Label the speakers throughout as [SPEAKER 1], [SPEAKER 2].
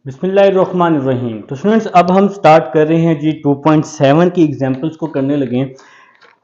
[SPEAKER 1] बिस्मिल्लाहिर्रहमानिर्रहीम। तो स्टूडेंट्स, अब हम स्टार्ट कर रहे हैं जी 2.7 की एग्जांपल्स को करने लगे हैं।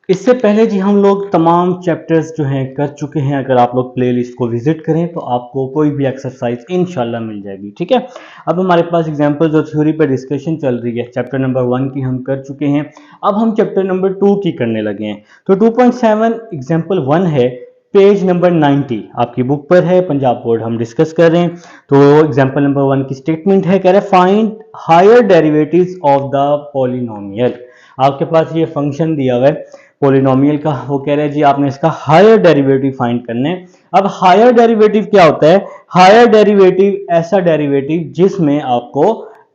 [SPEAKER 1] इससे पहले जी हम लोग तमाम चैप्टर्स जो हैं कर चुके हैं। अगर आप लोग प्लेलिस्ट को विजिट करें तो आपको कोई भी एक्सरसाइज इंशाल्लाह मिल जाएगी। ठीक है, अब हमारे पास एग्जांपल्स और थ्योरी पर डिस्कशन चल रही है। चैप्टर नंबर 1 की हम कर चुके हैं, अब हम चैप्टर नंबर 2 की करने लगे हैं। तो 2.7 एग्जाम्पल 1 है, पेज नंबर 90 आपकी बुक पर है, पंजाब बोर्ड हम डिस्कस कर रहे हैं। तो एग्जांपल नंबर 1 की स्टेटमेंट है, कह रहे हैं find higher derivatives of the polynomial. आपके पास ये फंक्शन दिया हुआ है पॉलिनोमियल का, वो कह रहे हैं जी आपने इसका हायर डेरिवेटिव फाइंड करने हैं। अब हायर डेरिवेटिव क्या होता है? हायर डेरिवेटिव ऐसा डेरिवेटिव जिसमें आपको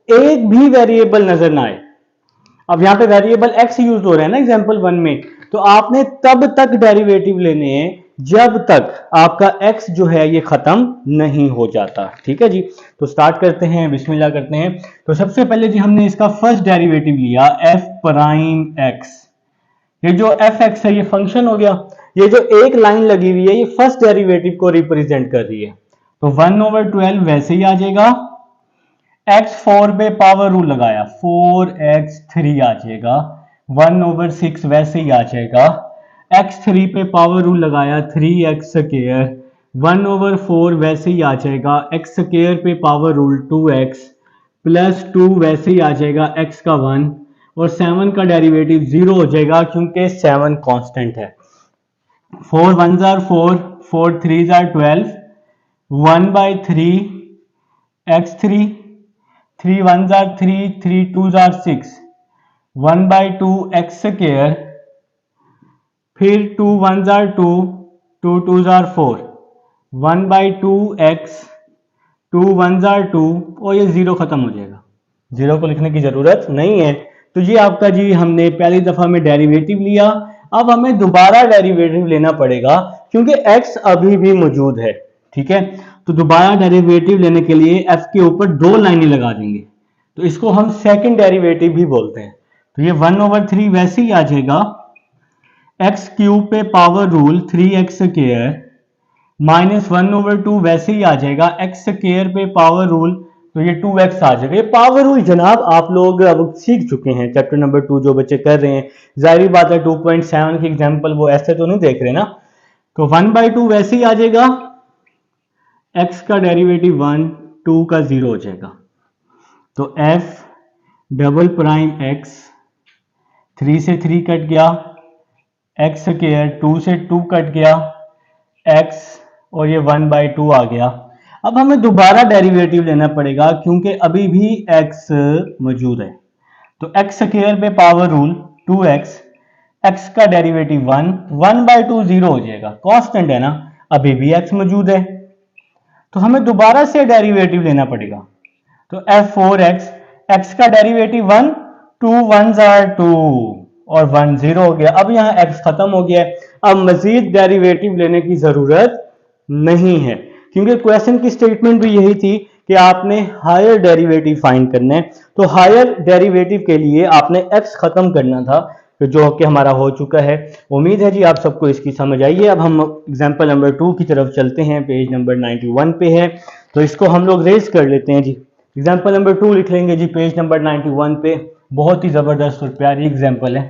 [SPEAKER 1] एक भी वेरिएबल नजर ना आए। अब यहाँ पे वेरिएबल x यूज हो रहा है ना एग्जांपल 1 में, तो आपने तब तक डेरिवेटिव लेने हैं जब तक आपका x जो है ये खत्म नहीं हो जाता। ठीक है जी, तो स्टार्ट करते हैं, बिस्मिल्लाह करते हैं। तो सबसे पहले जी हमने इसका फर्स्ट डेरिवेटिव लिया f प्राइम x। ये जो fx है ये फंक्शन हो गया। ये जो एक लाइन लगी हुई है ये फर्स्ट डेरिवेटिव को रिप्रेजेंट कर रही है। तो 1/12 वैसे ही आ जाएगा। x4 पे पावर रूल लगाया, 4x3 आ जाएगा। 1/6 वैसे ही आ जाएगा। x3 पे पावर रूल लगाया, 3x²। 1/4 वैसे ही आ जाएगा। x² पे पावर रूल 2x प्लस 2 वैसे ही आ जाएगा, x का 1। और 7 का डेरिवेटिव 0 हो जाएगा क्योंकि 7 कांस्टेंट है। 4 1s are 4, 4 3s are 12, 1/3 x3, 3 1s are 3, 3 2s are 6, 1/2 x², फिर 2 1s are 2, 2 2s are 4, 1/2 x, 2 1s are 2, और ये 0 खत्म हो जाएगा। 0 को लिखने की जरूरत नहीं है। तो ये आपका जी हमने पहली दफा में डेरिवेटिव लिया। अब हमें दोबारा डेरिवेटिव लेना पड़ेगा क्योंकि x अभी भी मौजूद है। ठीक है, तो दोबारा डेरिवेटिव लेने के लिए f के ऊपर 2 लाइनें लगा देंगे, तो इसको हम सेकंड डेरिवेटिव भी बोलते हैं। तो ये 1/3 वैसे ही आ जाएगा। x³ पे पावर रूल 3x² माइनस 1/2 वैसे ही आ जाएगा। x² पे पावर रूल, तो ये 2x आ जाएगा। ये पावर रूल जनाब आप लोग अब सीख चुके हैं चैप्टर नंबर 2 जो बच्चे कर रहे हैं। जाहिर बात है 2.7 की एग्जांपल वो ऐसे तो नहीं देख रहे ना। तो 1/2 वैसे ही आ जाएगा। x का डेरिवेटिव 1, 2 का 0 हो जाएगा। तो f डबल प्राइम x, 3 से 3 कट गया, x², 2 से 2 कट गया, x, और ये 1/2 आ गया। अब हमें दोबारा डेरिवेटिव लेना पड़ेगा क्योंकि अभी भी x मौजूद है। तो x² पे पावर रूल 2x, x का डेरिवेटिव 1, 1/2 0 हो जाएगा, कांस्टेंट है ना, अभी भी x मौजूद है। तो हमें दोबारा से डेरिवेटिव लेना पड़ेगा। तो f4x, x का डेरिवेटिव 1, 2 1s are 2, और 1 0 हो गया। अब यहाँ x खत्म हो गया है, अब मजीद डेरिवेटिव लेने की जरूरत नहीं है क्योंकि क्वेश्चन की स्टेटमेंट भी यही थी कि आपने हायर डेरिवेटिव फाइंड करना है। तो हायर डेरिवेटिव के लिए आपने x खत्म करना था, तो जो कि हमारा हो चुका है। उम्मीद है जी आप सबको इसकी समझ आई है। अब हम एग्जांपल नंबर 2 की तरफ चलते हैं, पेज नंबर 91 पे है, तो इसको हम लोग रेज कर लेते हैं जी। एग्जांपल नंबर 2 लिख लेंगे जी पेज नंबर 91 पे। बहुत ही जबरदस्त और प्यारी एग्जांपल है।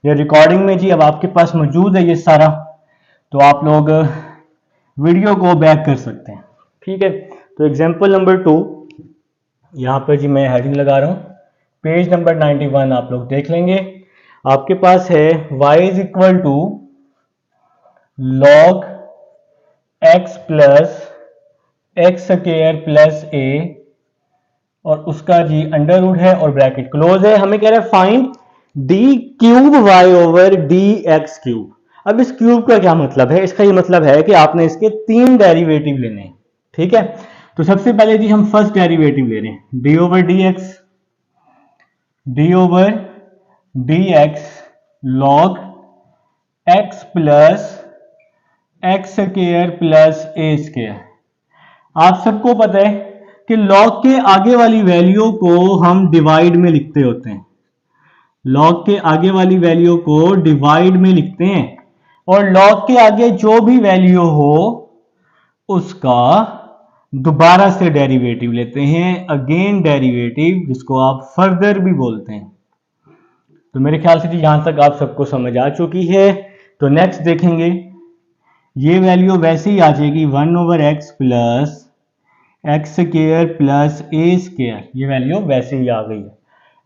[SPEAKER 1] ये रिकॉर्डिंग में जी अब आपके पास मौजूद है ये सारा, तो आप लोग वीडियो को बैक कर सकते हैं। ठीक है, तो एग्जांपल नंबर 2 यहाँ पर जी मैं हेडिंग लगा रहा हूँ, पेज नंबर 91 आप लोग देख लेंगे। आपके पास है y is equal to log x plus x² plus a, और उसका जी अंडर रूट है और ब्रैकेट क्लोज है। हमें कह रहा है find d³ y over dx³। अब इस क्यूब का क्या मतलब है? इसका ये मतलब है कि आपने इसके 3 डेरिवेटिव लेने हैं। ठीक है, तो सबसे पहले जी हम फर्स्ट डेरिवेटिव ले रहे हैं, d over dx log x plus x² plus a²। आप सबको पता है कि log के आगे वाली वैल्यू को हम डिवाइड में लिखते होते हैं। log के आगे वाली वैल्यू को डिवाइड में लिखते हैं, और log के आगे जो भी वैल्यू हो उसका दोबारा से डेरिवेटिव लेते हैं, अगेन डेरिवेटिव, जिसको आप फर्दर भी बोलते हैं। तो मेरे ख्याल से जी यहां तक आप सबको समझ आ चुकी है। तो नेक्स्ट देखेंगे, ये वैल्यू वैसे ही आ जाएगी 1/x plus x square plus a square, ये वैल्यू वैसे ही आ गई है।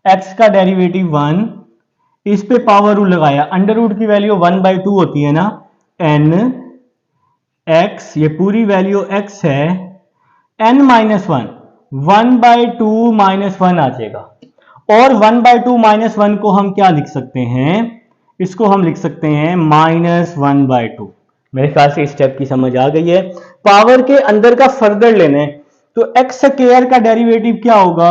[SPEAKER 1] x का डेरिवेटिव 1, इस पे पावर रूल लगाया, अंडर रूट की वैल्यू 1/2 होती है ना, n x, ये पूरी वैल्यू x है, n माइनस 1, 1/2 माइनस 1 आ जाएगा। और 1/2 माइनस 1 को हम क्या लिख सकते हैं, इसको हम लिख सकते हैं -1/2। मेरे ख्याल से इस स्टेप की समझ आ गई है। पावर के अंदर का फर्दर लेने, तो एक्स स्क्वायर का डेरिवेटिव क्या होगा,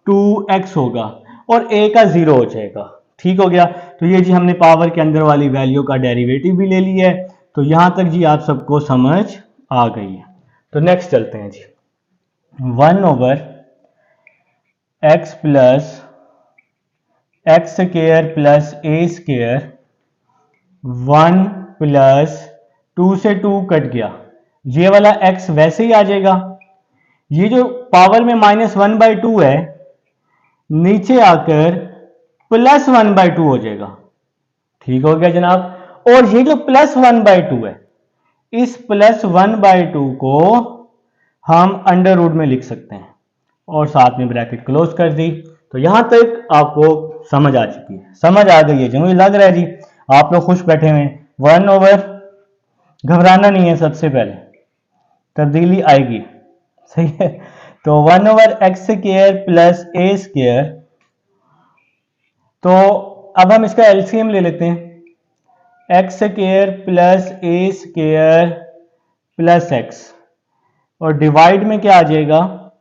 [SPEAKER 1] 2x होगा, और a का 0 हो जाएगा। ठीक हो गया। तो ये जी हमने पावर के अंदर वाली वैल्यू का डेरिवेटिव भी ले लिया है। तो यहां तक जी आप सबको समझ आ गई है। तो नेक्स्ट चलते हैं जी, 1/x plus x square plus a square, 1 plus 2 से 2 कट गया, ये वाला x वैसे ही आ जाएगा। ये जो पावर में -1/2 है, नीचे आकर +1/2 हो जाएगा। ठीक हो गया जनाब। और ये जो +1/2 है, इस +1/2 को हम अंडर रूट में लिख सकते हैं, और साथ में ब्रैकेट क्लोज कर दी। तो यहां तक आपको समझ आ चुकी है, समझ आ गई है जो मुझे लग रहा है जी आप लोग खुश बैठे हुए हैं। 1/, घबराना नहीं है, सबसे पहले तब्दीली आएगी, सही है। तो 1/x square plus a square, तो अब हम इसका एलसीएम ले लेते हैं, x square plus a square plus x, और डिवाइड में क्या आ जाएगा,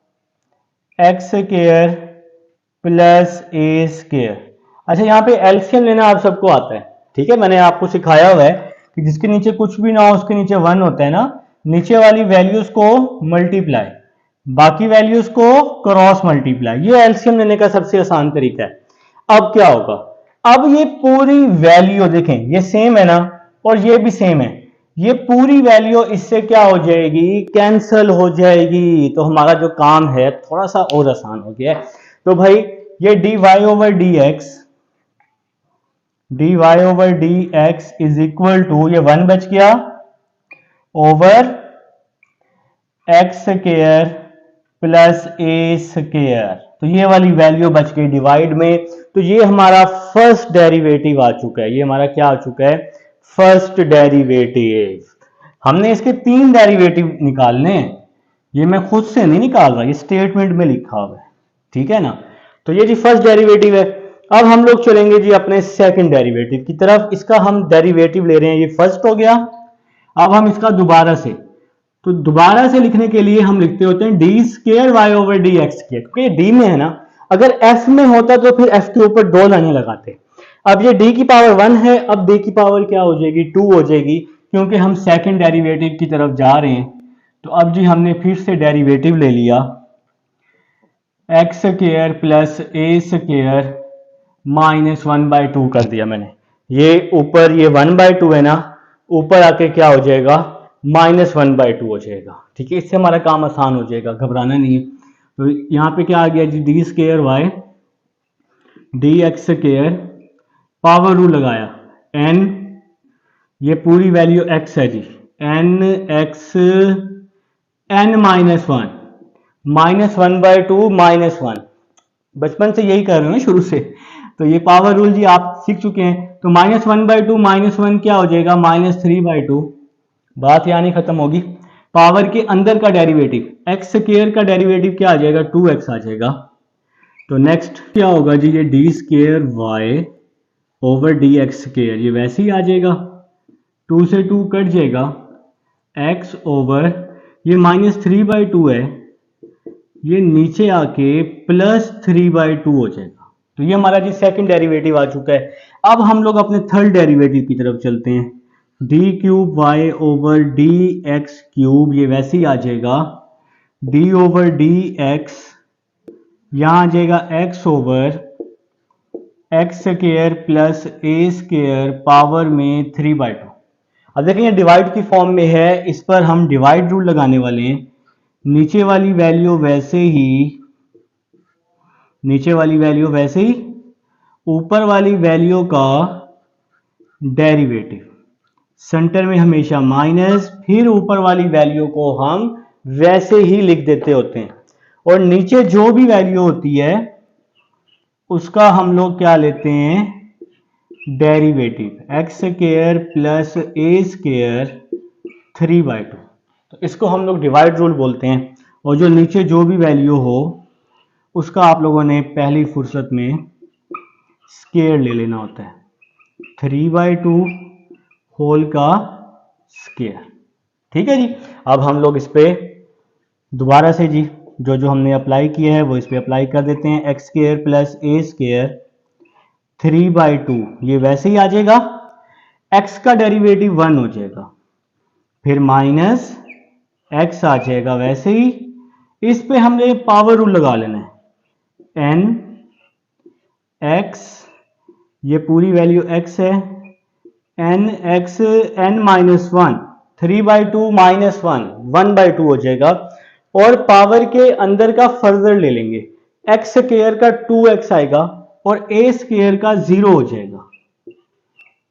[SPEAKER 1] x square plus a square. अच्छा, यहाँ पे एलसीएम लेना आप सबको आता है, ठीक है। मैंने आपको सिखाया हुआ है कि जिसके नीचे कुछ भी ना हो उसके नीचे 1 होता है ना, नीचे वाली वैल्यूज को मल्टीप्लाई, बाकी वैल्यूज को क्रॉस मल्टीप्लाई, ये एलसीएम लेने का सबसे आसान तरीका है। अब क्या होगा, अब ये पूरी वैल्यू देखें, ये सेम है ना, और ये भी सेम है, ये पूरी वैल्यू इससे क्या हो जाएगी, कैंसल हो जाएगी। तो हमारा जो काम है थोड़ा सा और आसान हो गया है। तो भाई ये dy/dx, dy/dx is equal to, ये 1 बच गया, over x square plus a square, तो ये वाली वैल्यू बच गई डिवाइड में। तो ये हमारा फर्स्ट डेरिवेटिव आ चुका है, ये हमारा क्या आ चुका है, फर्स्ट डेरिवेटिव। हमने इसके 3 डेरिवेटिव निकालने हैं, ये मैं खुद से नहीं निकाल रहा, ये स्टेटमेंट में लिखा हुआ है, ठीक है ना। तो ये जी फर्स्ट डेरिवेटिव है। अब हम लोग चलेंगे जी अपने सेकंड डेरिवेटिव की तरफ, इसका हम डेरिवेटिव ले रहे हैं, ये फर्स्ट हो गया। अब हम इसका दोबारा से, तो दोबारा से लिखने के लिए हम लिखते होते हैं d²y/dx, क्योंकि डी में है ना, अगर f में होता तो फिर f के ऊपर 2 लाइनें लगाते। अब ये d की पावर 1 है, अब d की पावर क्या हो जाएगी, 2 हो जाएगी, क्योंकि हम सेकंड डेरिवेटिव की तरफ जा रहे हैं। तो अब जी हमने फिर से डेरिवेटिव ले लिया, x square plus a square -1/2 कर दिया मैंने, ये ऊपर ये 1/2 है ना, ऊपर आके क्या हो जाएगा, -1/2 हो जाएगा। ठीक है, इससे हमारा काम आसान हो जाएगा, घबराना नहीं है। तो यहाँ पे क्या आ गया जी, d² dx square, power rule लगाया, n, ये पूरी वैल्यू x है जी, nx n-1, -1/2 -1, बचपन से यही कर रहे हो ना शुरू से, तो ये पावर रूल जी आप सीख चुके हैं। तो -1/2 -1 क्या हो जाएगा, -3/2, बात यानी खत्म होगी। पावर के अंदर का डेरिवेटिव एक्स स्क्वायर का डेरिवेटिव क्या आ जाएगा, 2x आ जाएगा। तो नेक्स्ट क्या होगा जी, ये d²y/dx², ये वैसे ही आ जाएगा, 2 से 2 कट जाएगा, x ओवर ये -3/2 है, ये नीचे आके +3/2 हो जाएगा। तो ये हमारा जी सेकंड डेरिवेटिव आ चुका है। अब हम लोग अपने थर्ड डेरिवेटिव की तरफ चलते हैं, d³y/dx³, ये वैसे ही आ जाएगा, d/dx, यहां आ जाएगा x over x square plus a square power में 3/2। अब देखें ये डिवाइड की फॉर्म में है, इस पर हम डिवाइड रूल लगाने वाले हैं, नीचे वाली वैल्यू वैसे ही, ऊपर वाली वैल्यू का डेरिवेटिव, सेंटर में हमेशा माइनस, फिर ऊपर वाली वैल्यू को हम वैसे ही लिख देते होते हैं, और नीचे जो भी वैल्यू होती है उसका हम लोग क्या लेते हैं, derivative, x square plus a square 3/2। तो इसको हम लोग डिवाइड रूल बोलते हैं, और जो नीचे जो भी वैल्यू हो उसका आप लोगों ने पहली फुर्सत में स्क्वायर ले लेना होता है, 3/2 होल का स्क्वायर। ठीक है जी। अब हम लोग इस पे दोबारा से जी जो जो हमने अप्लाई किया है वो इस पे अप्लाई कर देते हैं, x square plus a square 3/2, ये वैसे ही आ जाएगा, एक्स का डेरिवेटिव 1 हो जाएगा, फिर माइनस एक्स आ जाएगा वैसे ही। इस पे हमने पावर रूल लगा लेना है, एन एक्स, ये पूरी वैल्यू एक्स है, n x n minus 1, 3/2 minus 1, 1/2 हो जाएगा, और पावर के अंदर का फर्दर ले लेंगे, एक्स स्क्वायर का 2x आएगा और ए स्क्वायर का 0 हो जाएगा,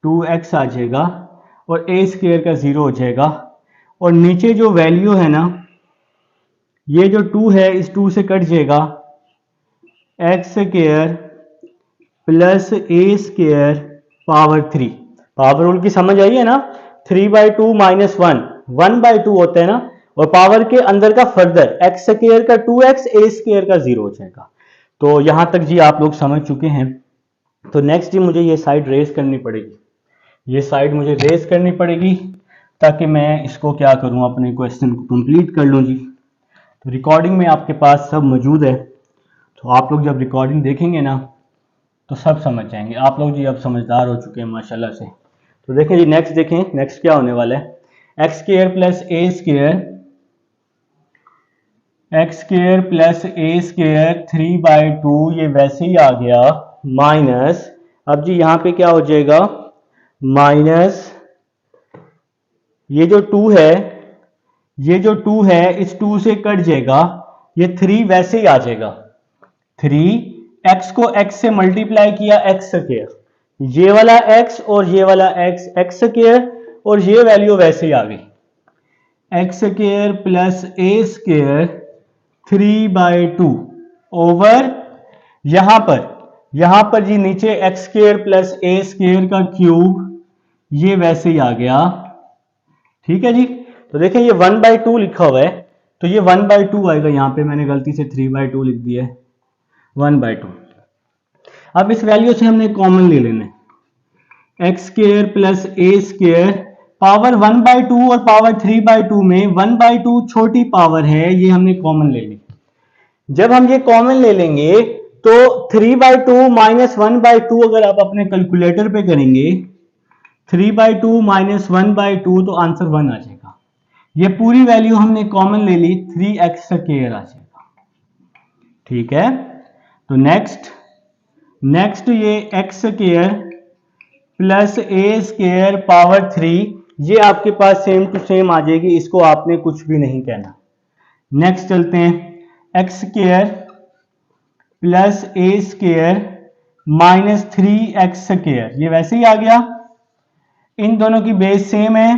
[SPEAKER 1] 2x आ जाएगा और ए स्क्वायर का 0 हो जाएगा, और नीचे जो वैल्यू है ना, ये जो 2 है इस 2 से कट जाएगा, x square plus a square power 3। Power rule की समझ आई है ना, 3/2 माइनस 1, 1/2 होता है ना, और पावर के अंदर का फर्दर एक्स स्क्वायर का 2x, ए स्क्वायर का 0 हो जाएगा। तो यहां तक जी आप लोग समझ चुके हैं। तो नेक्स्ट जी मुझे ये साइड रेज करनी पड़ेगी, ये साइड मुझे रेज करनी पड़ेगी ताकि मैं इसको क्या करूं, अपने क्वेश्चन को कंप्लीट कर लूं जी। तो रिकॉर्डिंग में आपके पास सब मौजूद है, तो आप लोग जब रिकॉर्डिंग देखेंगे ना तो सब समझ जाएंगे। आप लोग जी अब समझदार हो चुके हैं माशाल्लाह से। तो देखें जी नेक्स्ट, देखें नेक्स्ट क्या होने वाला है, x square plus a square, x square plus a square 3/2, ये वैसे ही आ गया, माइनस, अब जी यहां पे क्या हो जाएगा, माइनस ये जो 2 है, ये जो 2 है इस 2 से कट जाएगा, ये 3 वैसे ही आ जाएगा, 3 एक्स को एक्स से मल्टीप्लाई किया, एक्स स्क्वायर, ये वाला एक्स और ये वाला एक्स, एक्स स्क्वायर, और ये वैल्यू वैसे ही आ गई, x square plus a square 3/2 over, यहां पर जी नीचे x square plus a square का क्यूब, ये वैसे ही आ गया। ठीक है जी। तो देखें ये 1/2 लिखा हुआ है, तो ये 1/2 आएगा, यहां पे मैंने गलती से 3/2 लिख दिया है, 1/2। अब इस वैल्यू से हमने कॉमन ले लेना है, x square plus a square, power 1/2 और पावर 3/2 में 1/2 छोटी पावर है, ये हमने कॉमन ले ली। जब हम ये कॉमन ले लेंगे तो 3/2 माइनस 1/2 अगर आप अपने कैलकुलेटर पे करेंगे, 3/2 माइनस 1/2 तो आंसर 1 आ जाएगा। ये पूरी वैल्यू हमने कॉमन ले ली, 3x स्क्वायर आ जाएगा। ठीक है। तो नेक्स्ट ये x square plus a square power 3, ये आपके पास सेम टू सेम आ जाएगी, इसको आपने कुछ भी नहीं कहना। नेक्स्ट चलते हैं, x square plus a square minus 3x square, ये वैसे ही आ गया, इन दोनों की बेस सेम है,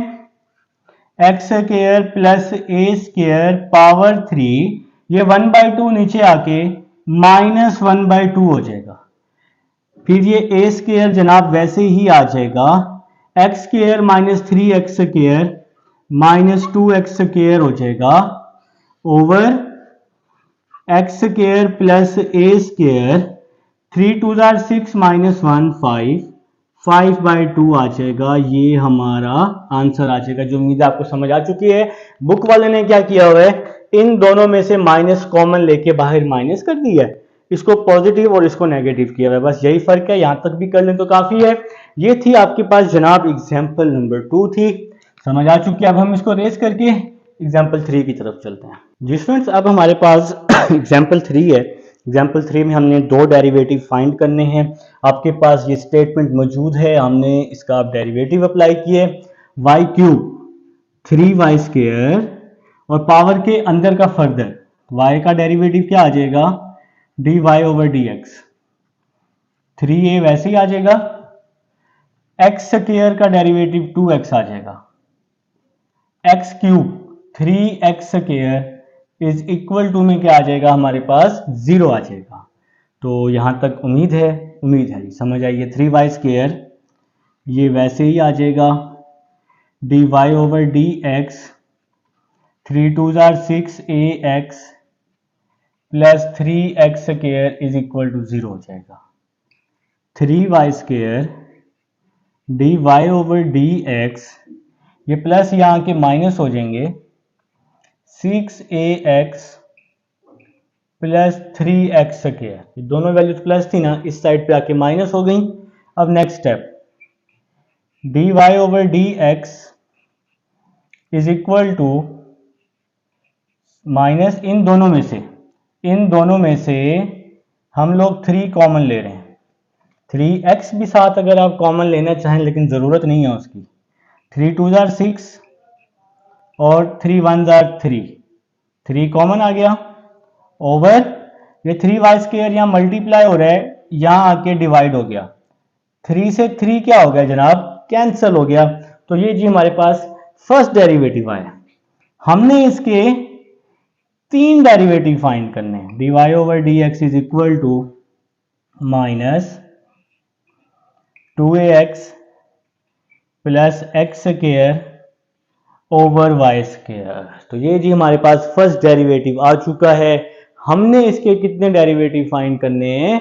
[SPEAKER 1] x square plus a square power 3, ये 1/2 नीचे आके माइनस 1/2 हो जाएगा, फिर ये ए स्क्वायर जनाब वैसे ही आ जाएगा, x square minus 3x square minus 2x square हो जाएगा, over x square plus a square, 3 2 6 minus 1 5, 5/2 आ जाएगा, ये हमारा आंसर आ जाएगा, जो उम्मीद है आपको समझ आ चुकी है। बुक वाले ने क्या किया हुआ है, इन दोनों में से माइनस कॉमन लेके बाहर माइनस कर दिया है, इसको पॉजिटिव और इसको नेगेटिव किया हुआ है, बस यही फर्क है, यहां तक भी कर लें तो काफी है। ये थी आपके पास जनाब एग्जाम्पल नंबर 2 थी, समझ आ चुकी है। अब हम इसको रेस करके एग्जाम्पल 3 की तरफ चलते हैं जी स्टूडेंट्स। अब हमारे पास एग्जाम्पल 3 है, एग्जाम्पल 3 में हमने 2 डेरिवेटिव फाइंड करने हैं। आपके पास ये स्टेटमेंट मौजूद है, हमने इसका डेरिवेटिव अप्लाई किए, y³ 3y² और पावर के अंदर का फर्दर y का डेरिवेटिव क्या आ जाएगा, dy ओवर dx, 3a वैसे ही आ जाएगा, एक्स स्क्वायर का डेरिवेटिव 2x आ जाएगा, x cube 3x square is equal to में क्या आ जाएगा हमारे पास 0 आ जाएगा। तो यहां तक उम्मीद है जी समझ आइए। 3y स्क्वायर ये वैसे ही आ जाएगा, dy over dx, 3 2 are 6ax plus 3x square is equal to 0 हो जाएगा। 3y square dy over dx, ये प्लस यहाँ के माइनस हो जाएंगे, 6ax प्लस 3x स्क्वायर, ये दोनों वैल्यूज प्लस थी ना, इस साइड पे आके माइनस हो गई। अब next step, dy over dx is equal to minus इन दोनों में से हम लोग 3 कॉमन ले रहे हैं, 3x भी साथ अगर आप कॉमन लेना चाहें, लेकिन ज़रूरत नहीं है उसकी। 3 2 आर 6 और 3 1 आर 3 कॉमन आ गया, ओवर ये 3y स्क्वायर यहाँ मल्टीप्लाई हो रहा है, यहाँ आके डिवाइड हो गया, 3 से 3 क्या हो गया जनाब, कैंसिल हो गया। तो ये जी हमारे पास फर्स्ट डेरिवेटिव आया। हमने इसके 3 डेरिवेटिव फाइंड करने हैं, dy over dx is equal to minus 2ax plus x square over y square. तो ये जी हमारे पास फर्स्ट डेरिवेटिव आ चुका है। हमने इसके कितने डेरिवेटिव फाइंड करने हैं,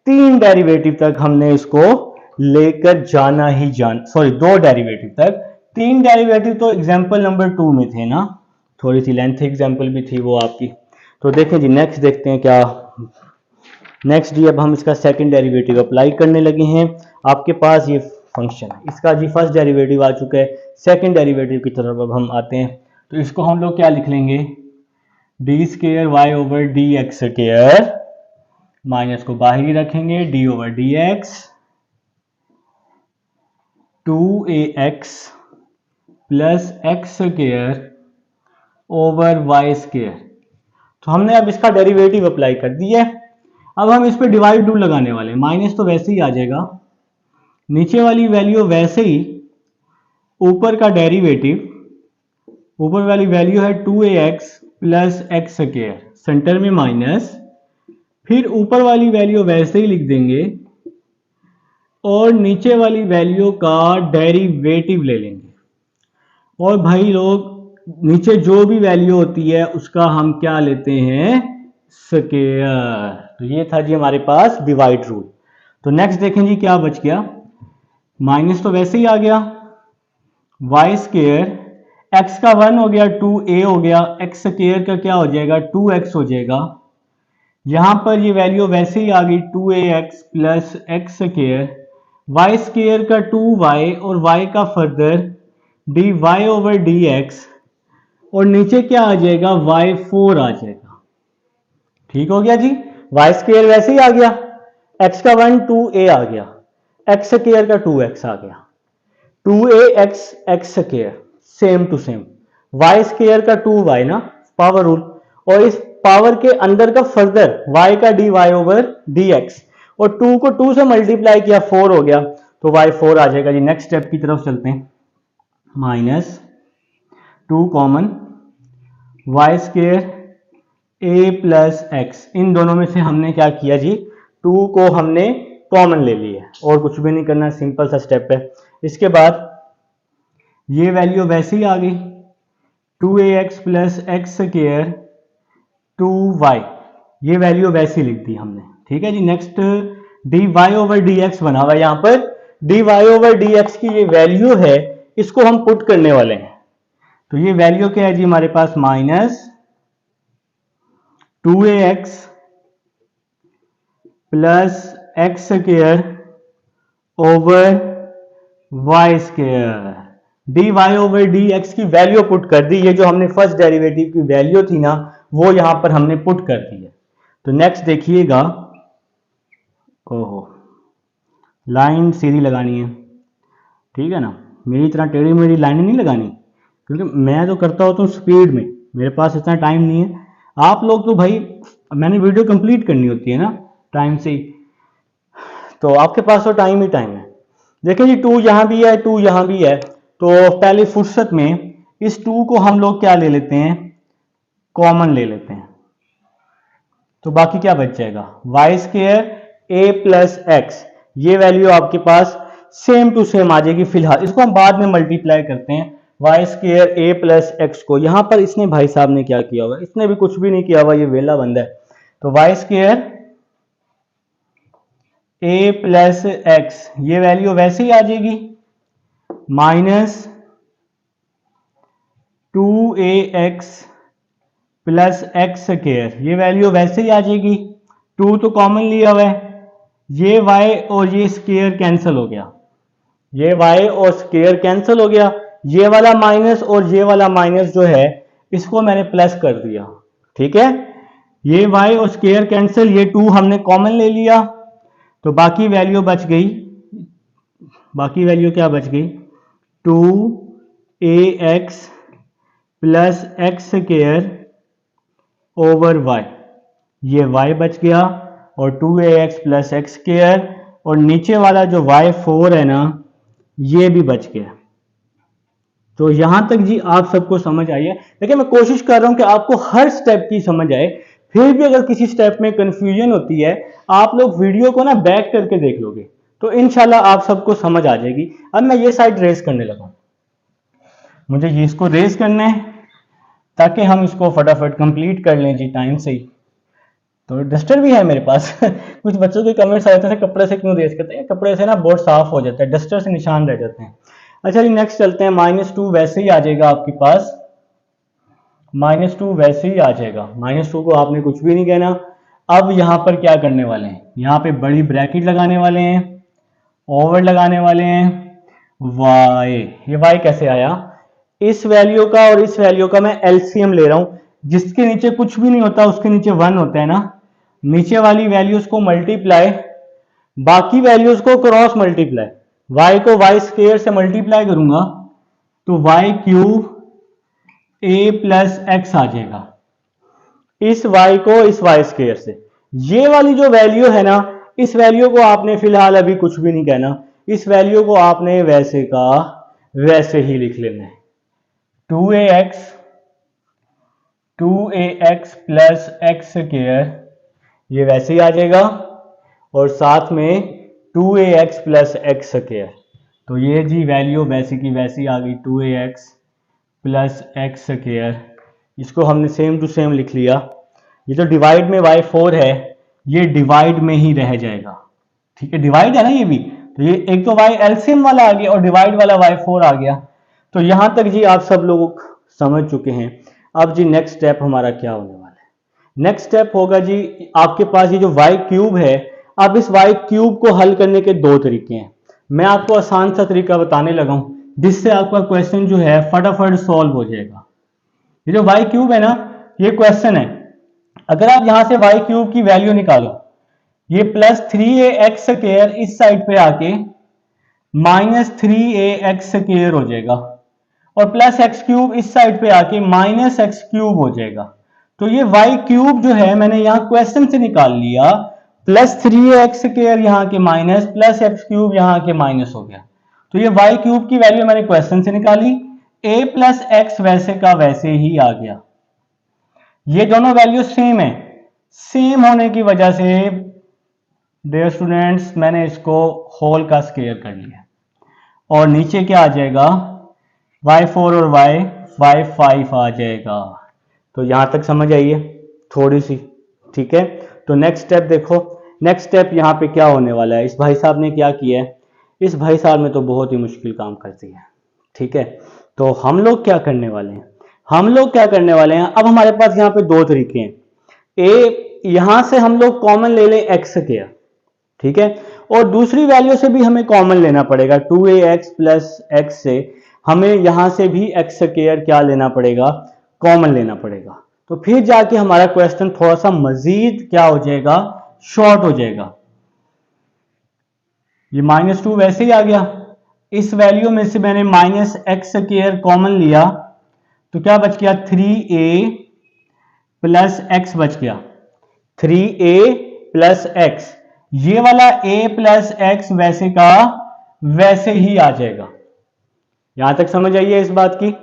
[SPEAKER 1] 3 डेरिवेटिव तक हमने इसको लेकर जाना ही सॉरी 2 डेरिवेटिव तक। 3 डेरिवेटिव तो एग्जांपल नंबर 2 में थे ना, थोड़ी सी लेंथ एग्जांपल भी थी वो आपकी। तो देखें जी, नेक्स्ट देखते हैं क्या नेक्स्ट जी। अब हम इसका सेकंड डेरिवेटिव अप्लाई करने लगे हैं। आपके पास ये फंक्शन है, इसका जी फर्स्ट डेरिवेटिव आ चुका है, सेकंड डेरिवेटिव की तरफ अब हम आते हैं। तो इसको हम लोग क्या लिख लेंगे, d square y over d x square, minus को बाहर ही रखेंगे, d over d x 2ax plus x square over y square. तो हमने अब इसका डेरिवेटिव अप्लाई कर दिया है। अब हम इस पे डिवाइड रूल लगाने वाले हैं, माइनस तो वैसे ही आ जाएगा, नीचे वाली वैल्यू वैसे ही, ऊपर का डेरिवेटिव, ऊपर वाली वैल्यू है 2ax plus x square, centre में माइनस, फिर ऊपर वाली वैल्यू वैसे ही लिख देंगे और नीचे वाली वैल्यू का डेरिवेटिव ले लेंगे। और भाई लोग नीचे जो भी वैल्यू होती है उसका हम क्या लेते हैं, स्क्वायर। तो ये था जी हमारे पास डिवाइड रूल। तो नेक्स्ट देखें जी क्या बच गया, माइनस तो वैसे ही आ गया, वाई स्क्वायर, एक्स का 1 हो गया, 2a हो गया, एक्स स्क्वायर का क्या हो जाएगा 2x हो जाएगा। यहां पर ये वैल्यू वैसे ही आ गई 2ax plus x square, y square का 2y और y का फर्दर dy ओवर dx, और नीचे क्या आ जाएगा y4 आ जाएगा। ठीक हो गया जी, वाई स्क्वायर वैसे ही आ गया, x का 1 2a आ गया, एक्स स्क्वायर का 2x आ गया, 2ax x square same to same, y square का 2y ना, पावर रूल, और इस पावर के अंदर का फर्दर y का dy ओवर dx, और 2 को 2 से मल्टीप्लाई किया 4 हो गया, तो y4 आ जाएगा जी। नेक्स्ट स्टेप की तरफ चलते हैं, minus 2 common, y square a plus x, इन दोनों में से हमने क्या किया जी, 2 को हमने कॉमन ले लिया, और कुछ भी नहीं करना, सिंपल सा स्टेप है। इसके बाद ये वैल्यू वैसे ही आ गई, 2ax plus x square 2y, ये वैल्यू वैसे ही लिख दी हमने। ठीक है जी, नेक्स्ट dy ओवर dx बना हुआ है, यहां पर dy ओवर dx की ये वैल्यू है, इसको हम पुट करने वाले हैं। तो ये वैल्यू क्या है जी हमारे पास, minus 2ax plus x square over y square, dy over dx की वैल्यू पुट कर दी, ये जो हमने फर्स्ट डेरिवेटिव की वैल्यू थी ना, वो यहां पर हमने पुट कर दी है। तो नेक्स्ट देखिएगा, ओहो लाइन सीधी लगानी है, ठीक है ना, मेरी तरह टेढ़ी मेढ़ी लाइन नहीं लगानी, क्योंकि मैं तो करता होता हूँ स्पीड में, मेरे पास इतना टाइम नहीं है। आप लोग तो भाई, मैंने वीडियो कंप्लीट करनी होती है ना टाइम से ही, तो आपके पास तो टाइम ही टाइम है। देखिए जी 2 यहाँ भी है, 2 यहाँ भी है, तो पहले फुर्सत में इस 2 को हम लोग क्या ले लेते हैं, कॉमन ले लेते हैं। तो बाकी क्या बच जाएगा, वाई स्क्वायर ए प्लस एक्स, ये वैल्यू आपके पास सेम टू सेम आ जाएगी। फिलहाल इसको हम बाद में मल्टीप्लाई करते हैं, वाई स्क्वायर ए प्लस एक्स को। यहां पर इसने भाई साहब ने क्या किया हुआ, इसने भी कुछ भी नहीं किया हुआ, ये वेला बंदा है। तो वाई स्क्वायर ए प्लस एक्स, ये वैल्यू वैसे ही आ जाएगी, minus 2ax plus x square, ये वैल्यू वैसे ही आ जाएगी। 2 तो कॉमन लिया हुआ है, ये y और ये स्क्वायर कैंसिल हो गया, ये y और स्क्वायर कैंसिल हो गया, ये वाला माइनस और ये वाला माइनस जो है इसको मैंने प्लस कर दिया, ठीक है। ये y और स्क्वायर कैंसिल, ये 2 हमने कॉमन ले लिया, तो बाकी वैल्यू बच गई, बाकी वैल्यू क्या बच गई, 2ax plus x square over y, ये y बच गया, और 2ax प्लस एक्स स्क्वायर, और नीचे वाला जो y4 है ना, ये भी बच गया। तो यहां तक जी आप सबको समझ आई है। देखिए मैं कोशिश कर रहा हूं कि आपको हर स्टेप की समझ आए, फिर भी अगर किसी स्टेप में कंफ्यूजन होती है, आप लोग वीडियो को ना बैक करके देख लोगे तो इंशाल्लाह आप सबको समझ आ जाएगी। अब मैं ये साइड रेस करने लगा, मुझे ये इसको रेस करना है ताकि हम इसको फटाफट कंप्लीट कर लें जी टाइम से ही। तो डस्टर भी है मेरे पास कुछ बच्चों के कमेंट्स आते थे कपड़े से क्यों रेस करते हैं, कपड़े से ना बोर्ड साफ हो जाता है, डस्टर से निशान रह जाते हैं। अच्छा जी नेक्स्ट चलते हैं, -2 वैसे ही आ जाएगा आपके पास, -2 वैसे ही आ जाएगा, -2 को आपने कुछ भी नहीं कहना। अब यहां पर क्या करने वाले हैं, यहां पे बड़ी ब्रैकेट लगाने वाले हैं, ओवर लगाने वाले हैं, वाई, ये वाई कैसे आया, इस वैल्यू का और इस वैल्यू का मैं एलसीएम ले रहा हूं, जिसके नीचे कुछ भी नहीं होता उसके नीचे 1 होता है ना, नीचे वाली वैल्यूज को मल्टीप्लाई, बाकी वैल्यूज को क्रॉस मल्टीप्लाई, y को y स्क्वायर से मल्टीप्लाई करूंगा तो y cube a plus x आ जाएगा, इस y को इस y स्क्वायर से। ये वाली जो वैल्यू है ना, इस वैल्यू को आपने फिलहाल अभी कुछ भी नहीं कहना, इस वैल्यू को आपने वैसे का वैसे ही लिख लेना है, 2ax प्लस एक्स स्क्वायर, ये वैसे ही आ जाएगा, और साथ में 2ax प्लस एक्स स्क्वायर, तो ये जी वैल्यू वैसे की वैसी आ गई, 2ax प्लस एक्स स्क्वायर, इसको हमने सेम टू सेम लिख लिया। ये जो डिवाइड में y4 है ये डिवाइड में ही रह जाएगा, ठीक है, डिवाइड है ना ये भी, तो ये एक तो y एलसीएम वाला आ गया और डिवाइड वाला y4 आ गया। तो यहां तक जी आप सब लोग समझ चुके हैं। अब जी नेक्स्ट स्टेप हमारा क्या होने वाला है, नेक्स्ट स्टेप होगा जी आपके पास ये जो y क्यूब है, अब इस y क्यूब को हल करने के 2 तरीके हैं, मैं आपको आसान सा तरीका बताने लगा हूं जिससे आपका क्वेश्चन जो है फटाफट सॉल्व हो जाएगा। ये जो y क्यूब है ना, ये क्वेश्चन है, अगर आप यहां से y क्यूब की वैल्यू निकालो, ये प्लस 3ax स्क्वायर इस साइड पे आके माइनस 3ax स्क्वायर हो जाएगा, और प्लस एक्स क्यूब इस साइड पे आके माइनस एक्स क्यूब हो जाएगा। तो ये y क्यूब जो है मैंने यहां क्वेश्चन से निकाल लिया, प्लस 3ax स्क्वायर यहां के माइनस, प्लस एक्स क्यूब यहां के माइनस हो गया। तो ये y क्यूब की वैल्यू मैंने क्वेश्चन से निकाली, a प्लस एक्स वैसे का वैसे ही आ गया। ये दोनों वैल्यू सेम है, सेम होने की वजह से डियर स्टूडेंट्स मैंने इसको होल का स्क्वायर कर लिया, और नीचे क्या आ जाएगा, y4 और y5 आ जाएगा। तो यहां तक समझ आइए थोड़ी सी, ठीक है। तो नेक्स्ट स्टेप देखो, नेक्स्ट स्टेप यहां पे क्या होने वाला है, इस भाई साहब ने क्या किया है, इस भाई साहब ने तो बहुत ही मुश्किल काम कर दिया है, ठीक है। तो हम लोग क्या करने वाले हैं, हम लोग क्या करने वाले हैं, अब हमारे पास यहाँ पे 2 तरीके हैं, यहां से हम लोग कॉमन ले लें एक्स स्क्वायर, ठीक है, और दूसरी वैल्यू से भी हमें कॉमन लेना पड़ेगा, 2ax प्लस एक्स से हमें यहां से भी एक्स स्क्वायर क्या लेना पड़ेगा, कॉमन लेना पड़ेगा। तो फिर जाके हमारा क्वेश्चन थोड़ा सा मजीद क्या हो जाएगा, शॉर्ट हो जाएगा। ये -2 वैसे ही आ गया, इस वैल्यू में से मैंने माइनस एक्स स्क्वायर कॉमन लिया, तो क्या बच गया 3a प्लस एक्स बच गया, 3a प्लस एक्स। ये वाला a प्लस एक्स वैसे का वैसे ही आ जाएगा। यहां तक समझ आई है इस बात की।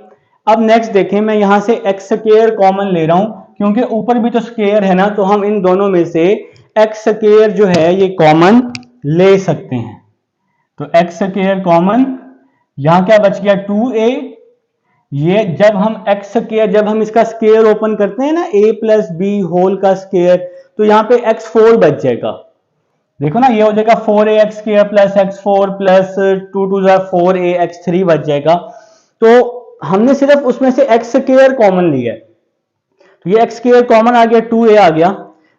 [SPEAKER 1] अब नेक्स्ट देखें, मैं यहां से एक्स स्क्वायर कॉमन ले रहा हूं क्योंकि ऊपर भी तो स्क्वायर है ना, तो हम इन दोनों में से एक्स स्क्वायर जो है ये कॉमन ले सकते हैं। तो एक्स स्क्वायर कॉमन, यहां क्या बच गया 2a। ये जब हम एक्स स्क्वायर, जब हम इसका स्क्वायर ओपन करते हैं ना a प्लस बी होल का स्क्वायर, तो यहां पे x4 बच जाएगा। देखो ना, ये हो जाएगा 4ax square plus x4 plus 2 2 4a x3 बच जाएगा। तो हमने सिर्फ उसमें से एक्स स्क्वायर कॉमन लिया है, तो ये एक्स स्क्वायर कॉमन आ गया, 2a आ गया।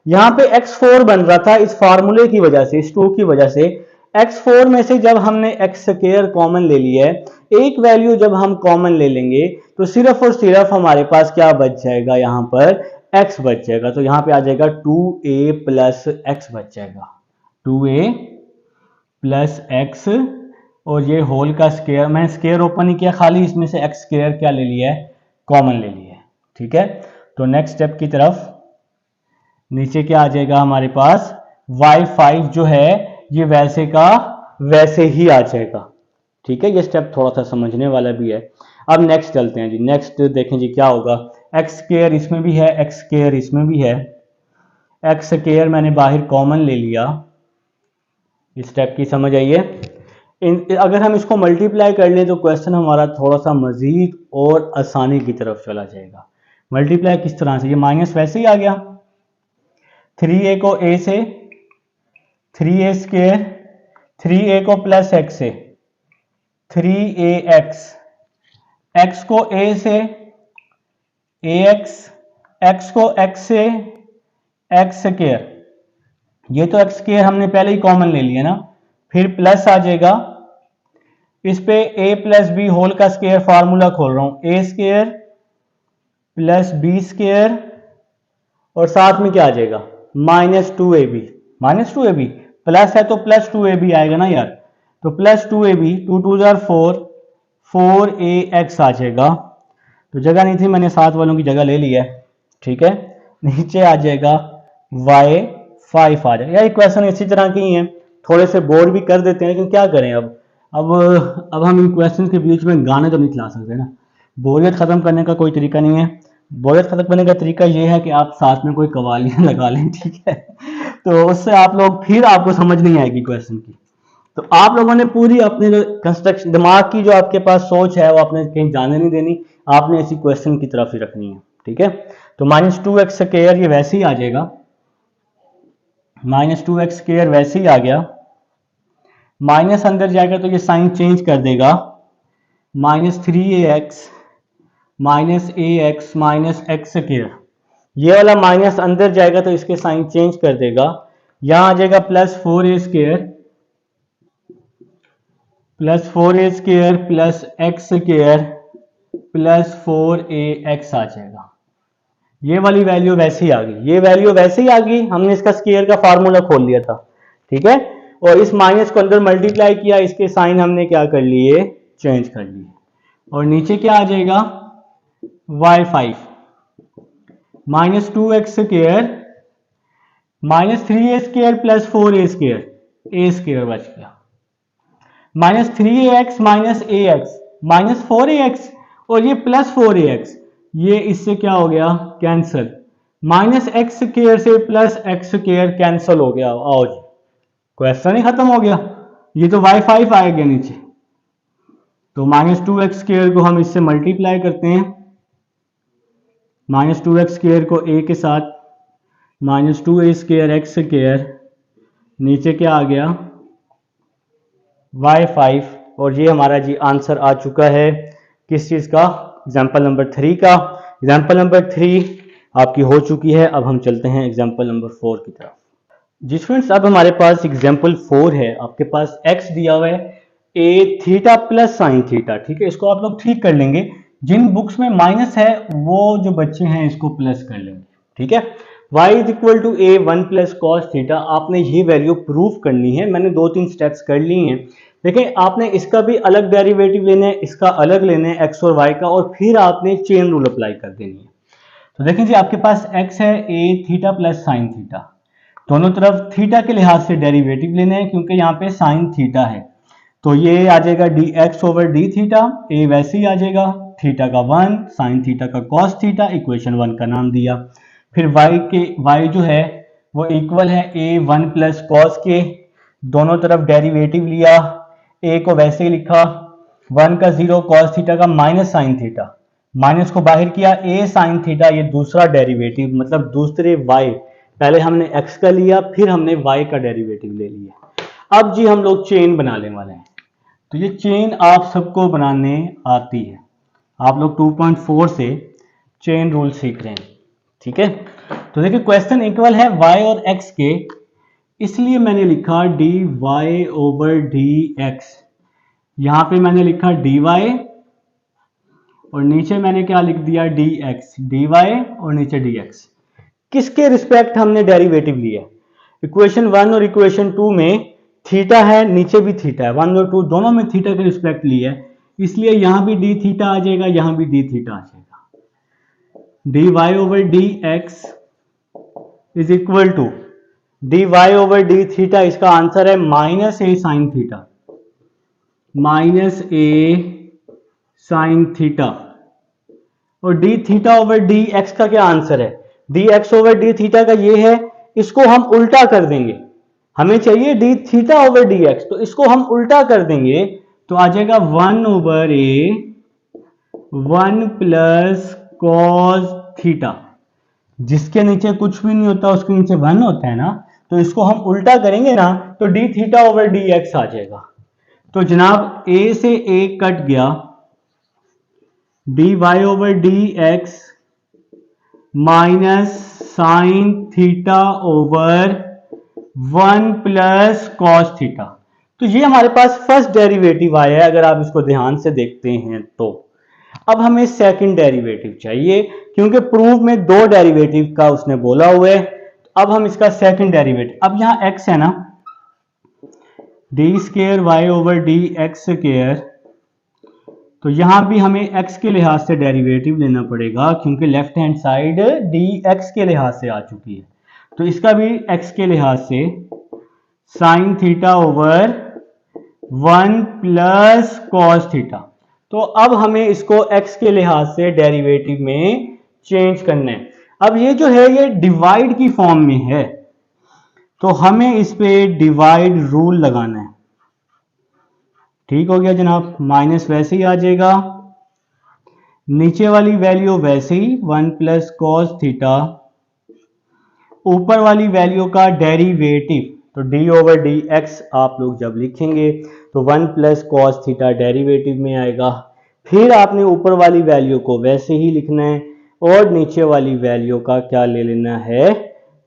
[SPEAKER 1] यहां पे x4 बन रहा था इस फार्मूले की वजह से, इस 2 की वजह से। x4 में से जब हमने एक्स स्क्वायर कॉमन ले लिया है, एक वैल्यू जब हम कॉमन ले लेंगे तो सिर्फ और सिर्फ हमारे पास क्या बच जाएगा, यहां पर x बच जाएगा। तो यहां पे आ जाएगा 2a प्लस x बच जाएगा, 2a प्लस x। और ये होल का स्क्वायर, मैंने स्क्वायर ओपन नहीं किया, खाली इसमें से एक्स स्क्वायर क्या ले लिया है, कॉमन ले लिया है। ठीक है, तो नेक्स्ट स्टेप की तरफ, नीचे क्या आ जाएगा हमारे पास, y5 जो है ये वैसे का वैसे ही आ जाएगा। ठीक है, ये स्टेप थोड़ा सा समझने वाला भी है। अब नेक्स्ट चलते हैं जी, नेक्स्ट देखें जी क्या होगा। एक्स स्क्वायर इसमें भी है, एक्स स्क्वायर इसमें भी है, एक्स स्क्वायर मैंने बाहर कॉमन ले लिया। इस स्टेप की समझ आई है। अगर हम इसको मल्टीप्लाई कर लें तो क्वेश्चन हमारा थोड़ा सा मजीद और आसानी की तरफ चला जाएगा। मल्टीप्लाई किस तरह से, ये माइनस वैसे ही आ गया, 3a को a से, 3a स्क्वायर, 3a को प्लस x से, 3ax, x को a से ax, x को x से x स्क्वायर। ये तो x स्क्वायर हमने पहले ही कॉमन ले लिया ना, फिर प्लस आ जाएगा, इस पे a प्लस बी होल का स्क्वायर, फार्मूला खोल रहा हूं, a square plus b square, और साथ में क्या आ जाएगा minus 2ab, minus 2ab, plus है तो प्लस 2ab आएगा ना यार, तो प्लस 2ab, 2 2 4, 4ax आ जाएगा। तो जगह नहीं थी, मैंने साथ वालों की जगह ले ली है। ठीक है, नीचे आ जाएगा y5 आ जाएगा। यार इक्वेशन इसी तरह की ही है, थोड़े से बोर्ड भी कर देते हैं, लेकिन क्या करें अब हम इन क्वेश्चन के बीच में गाने तो नहीं चला सकते ना। बोरियत खत्म करने का कोई तरीका नहीं है। बोरियत खत्म करने का तरीका ये है कि आप साथ में कोई कवालियां लगा लें, ठीक है, तो उससे आप लोग, फिर आपको समझ नहीं आएगी क्वेश्चन की। तो आप लोगों ने पूरी अपने जो कंस्ट्रक्शन, दिमाग की जो आपके पास सोच है वो आपने कहीं जाने नहीं देनी, आपने इसी क्वेश्चन की तरफ ही रखनी है। ठीक है, तो माइनस 2x स्क्वायर ये वैसे ही आ जाएगा, माइनस 2x स्क्वायर वैसे ही आ गया, माइनस अंदर जाएगा तो ये साइन चेंज कर देगा, minus 3ax minus ax minus x square. ये वाला माइनस अंदर जाएगा तो इसके साइन चेंज कर देगा, यहां आ जाएगा plus 4a square, plus 4a square plus x square plus 4ax आ जाएगा। ये वाली वैल्यू वैसे ही आ गई, ये वैल्यू वैसे ही आ गई, हमने इसका स्क्वायर का फार्मूला खोल लिया था। ठीक है, और इस माइनस को अंदर मल्टीप्लाई किया, इसके साइन हमने क्या कर लिए, चेंज कर लिए, और नीचे क्या आ जाएगा y5 minus 2x square minus 3a square plus 4a square, a square बच गया, minus 3ax minus ax minus 4ax, और ये प्लस 4ax, ये इससे क्या हो गया कैंसल, माइनस एक्स स्क्वायर से प्लस एक्स स्क्वायर कैंसल हो गया। आओ जी, क्वेश्चन ही खत्म हो गया, ये तो y5 आएगा नीचे। तो माइनस 2x स्क्वायर को हम इससे मल्टीप्लाई करते हैं, माइनस 2x स्क्वायर को a के साथ, minus 2a square x square, नीचे क्या आ गया y5, और ये हमारा जी आंसर आ चुका है किस चीज़ का, एग्जाम्पल नंबर 3 का। एग्जाम्पल नंबर 3 आपकी हो चुकी है। अब हम चलते हैं एग्जाम्पल नंबर 4 की तरफ। जी स्टूडेंट्स, अब हमारे पास एग्जाम्पल 4 है, आपके पास x दिया हुआ है a theta plus sine theta. ठीक है, इसको आप लोग ठीक कर लेंगे, जिन बुक्स में माइनस है वो जो बच्चे हैं इसको प्लस कर लेंगे। ठीक है, y is equal to a 1 plus cos theta, आपने ये वैल्यू प्रूव करनी है। मैंने 2-3 स्टेप्स कर ली हैं। देखिए आपने इसका भी अलग डेरिवेटिव लेना है, इसका अलग लेना है x और y का, और फिर आपने चेन रूल अप्लाई कर देनी है। तो देखें जी, आपके पास x है a theta plus sine theta, दोनों तरफ थीटा के लिहाज से डेरिवेटिव लेने हैं क्योंकि यहाँ पे साइन थीटा है। तो ये आ जाएगा dx over d theta, a वैसे ही आ जाएगा थीटा का 1 साइन थीटा का cos थीटा, इक्वेशन 1 का नाम दिया। फिर y जो है वो इक्वल है a 1 प्लस कॉस के, दोनों तरफ डेरिवेटिव लिया, a को वैसे ही लिखा 1 का 0 cos थीटा का माइनस साइन थीटा, माइनस को बाहर किया a साइन थीटा, ये दूसरा डेरिवेटिव मतलब दूसरे y, पहले हमने x का लिया फिर हमने y का डेरिवेटिव ले लिया। अब जी हम लोग चेन बनाने वाले हैं। तो ये चेन आप सबको बनाने आती है, आप लोग 2.4 से चेन रूल सीख रहे हैं, ठीक है। तो देखिए क्वेश्चन इक्वल है y और x के, इसलिए मैंने लिखा dy ओवर dx, यहां पे मैंने लिखा dy और नीचे मैंने क्या लिख दिया dx, dy और नीचे dx। किसके रिस्पेक्ट हमने डेरिवेटिव लिया? इक्वेशन 1 और इक्वेशन 2 में थीटा है, नीचे भी थीटा है, 1 और 2 दोनों में थीटा के रिस्पेक्ट लिया है, इसलिए यहां भी डी थीटा आ जाएगा, यहां भी डी थीटा आ जाएगा। D y over d x is equal to d y over d theta, इसका आंसर है minus a sine theta, minus a sine theta. और d theta over d x का क्या आंसर है? D x over d theta का ये है, इसको हम उल्टा कर देंगे, हमें चाहिए D theta over d x, तो इसको हम उल्टा कर देंगे तो आ जाएगा 1 over a 1 plus cos theta, जिसके नीचे कुछ भी नहीं होता उसके नीचे 1 होता है ना, तो इसको हम उल्टा करेंगे ना तो d theta over d x आ जाएगा। तो जनाब a से a कट गया, d y over d x minus sine theta over 1 plus cos theta. तो ये हमारे पास फर्स्ट डेरिवेटिव आया है, अगर आप इसको ध्यान से देखते हैं तो। अब हमें सेकंड डेरिवेटिव चाहिए क्योंकि प्रूफ में 2 डेरिवेटिव का उसने बोला हुआ है। अब हम इसका सेकंड डेरिवेटिव, अब यहां x है ना, d square y over d x square, तो यहां भी हमें x के लिहाज से डेरिवेटिव लेना पड़ेगा क्योंकि लेफ्ट हैंड साइड dx के लिहाज से आ चुकी है, तो इसका भी x के लिहाज से sign theta over 1 plus cos theta. तो अब हमें इसको x के लिहाज से डेरिवेटिव में चेंज करना है। अब ये जो है ये डिवाइड की फॉर्म में है, तो हमें इस पे डिवाइड रूल लगाना है। ठीक हो गया जनाब, माइनस वैसे ही आ जाएगा, नीचे वाली वैल्यू वैसे ही 1 प्लस कॉस थीटा, ऊपर वाली वैल्यू का डेरिवेटिव, तो d ओवर डी एक्स आप लोग जब लिखेंगे तो 1 प्लस कॉस थीटा डेरिवेटिव में आएगा, फिर आपने ऊपर वाली वैल्यू को वैसे ही लिखना है और नीचे वाली वैल्यू का क्या ले लेना है,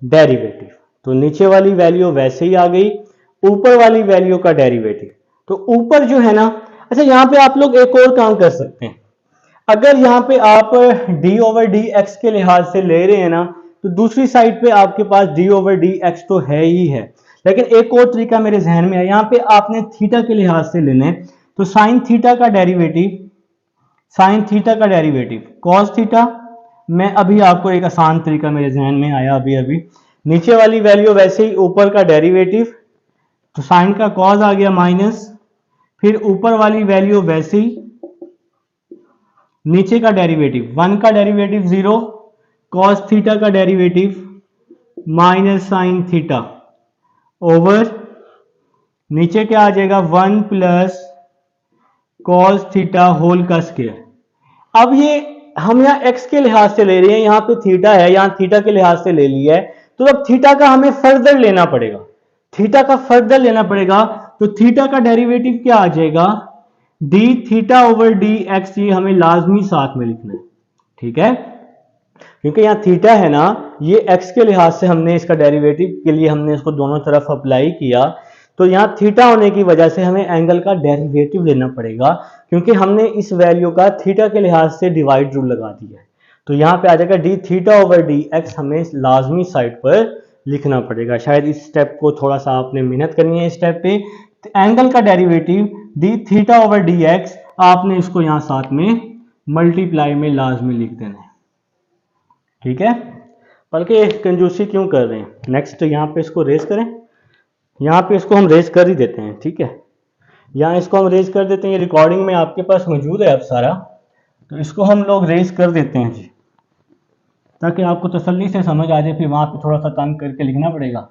[SPEAKER 1] डेरिवेटिव। तो नीचे वाली वैल्यू वैसे ही आ गई, ऊपर वाली वैल्यू का डेरिवेटिव। तो ऊपर जो है ना, अच्छा यहाँ पे आप लोग एक और काम कर सकते हैं, अगर यहाँ पे आप d ओवर डी एक्स के लिहाज से ले रहे हैं ना, तो दूसरी साइड पे आपके पास d ओवर डी एक्स तो है ही है, लेकिन एक और तरीका मेरे जहन में है, यहाँ पे आपने थीटा के लिहाज से लेना है, तो साइन थीटा का डेरिवेटिव, साइन थीटा का डेरिवेटिव कॉस थीटा, मैं अभी आपको एक आसान तरीका मेरे जहन में आया अभी, नीचे वाली वैल्यू वैसे ही ऊपर का डेरिवेटिव, तो साइन का कॉस आ गया माइनस, फिर ऊपर वाली वैल्यू वैसे ही, नीचे का डेरिवेटिव 1 का डेरिवेटिव 0, कॉस थीटा का derivative minus sine theta over नीचे क्या आ जाएगा 1 प्लस कॉस थीटा होल का स्क्वायर। अब ये हम यहाँ x के लिहाज से ले रहे हैं, यहाँ पे थीटा है, यहाँ थीटा के लिहाज से ले लिया है, तो अब थीटा का हमें फर्दर लेना पड़ेगा, थीटा का फर्दर लेना पड़ेगा, तो थीटा का डेरिवेटिव क्या आ जाएगा, D theta over d x, ये हमें लाजमी साथ में लिखना है, ठीक है, क्योंकि यहाँ थीटा है ना, ये x के लिहाज से हमने इसका डेरिवेटिव के लिए हमने इसको दोनों तरफ अप्लाई किया, तो यहाँ थीटा होने की वजह से हमें एंगल का डेरिवेटिव लेना पड़ेगा, क्योंकि हमने इस वैल्यू का थीटा के लिहाज से डिवाइड रूल लगा दिया है। तो यहाँ पे आ जाएगा D theta over d x, हमें लाजमी साइड पर लिखना पड़ेगा। शायद इस स्टेप को थोड़ा सा आपने मेहनत करनी है इस स्टेप पे। एंगल का derivative D theta over d x, आपने इसको यहाँ साथ में मल्टीप्लाई में लाजमी लिख देना है, ठीक है। बल्कि कंजूसी क्यों कर रहे हैं। नेक्स्ट यहाँ पे इसको रेज करें, यहाँ पे इसको हम रेज कर ही देते हैं, ठीक है। यहाँ इसको हम रेज कर देते हैं, ये रिकॉर्डिंग में आपके पास मौजूद है अब सारा, तो इसको हम लोग रेज कर देते हैं जी, ताकि आपको तसल्ली से समझ आ जाए, फिर वहाँ पे थोड़ा सा तंग करके लिखना पड़ेगा।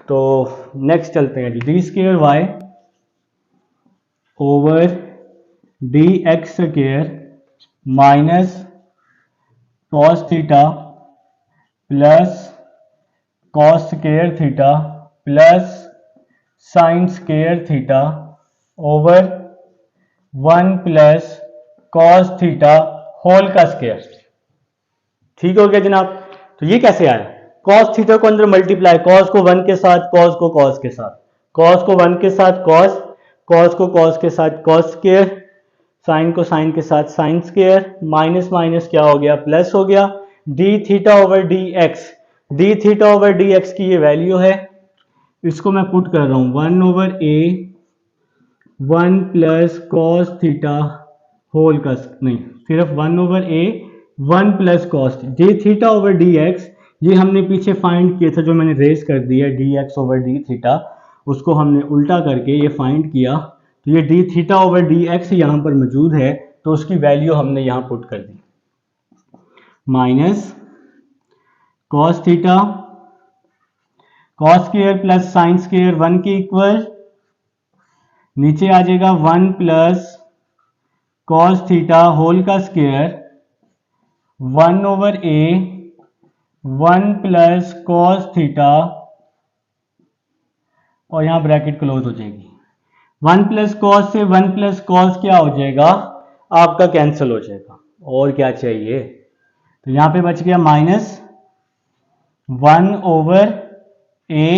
[SPEAKER 1] तो नेक्स्ट चलते हैं जी, d square y over d x square minus cos theta plus cos square theta plus sine square theta over 1 plus cos theta whole का स्क्वायर। ठीक हो गया जनाब। तो ये कैसे आया, कॉस थीटा को अंदर मल्टीप्लाई, कॉस को 1 के साथ, कॉस को कॉस के साथ, कॉस को 1 के साथ कॉस, कॉस को कॉस के साथ कॉस स्क्वायर, साइन को साइन के साथ साइन स्क्वायर, माइनस माइनस क्या हो गया, प्लस हो गया। D theta over d x, D theta over d x की ये वैल्यू है, इसको मैं पुट कर रहा हूं 1 over a 1 plus cos theta whole का, नहीं सिर्फ 1 over a 1 plus cos D theta over d x, ये हमने पीछे फाइंड किया था, जो मैंने रेस कर दिया D x over d theta, उसको हमने उल्टा करके ये फाइंड किया, तो ये D theta over d x यहाँ पर मौजूद है, तो उसकी वैल्यू हमने यहाँ पुट कर दी, minus cos theta cos square plus sine square 1 के इक्वल, नीचे आ जाएगा 1 प्लस कॉस थीटा होल का square 1 over a 1 plus cos theta, और यहां ब्रैकेट क्लोज हो जाएगी। 1 प्लस कॉस से 1 प्लस कॉस क्या हो जाएगा आपका, कैंसिल हो जाएगा, और क्या चाहिए, तो यहां पे बच गया minus 1 over a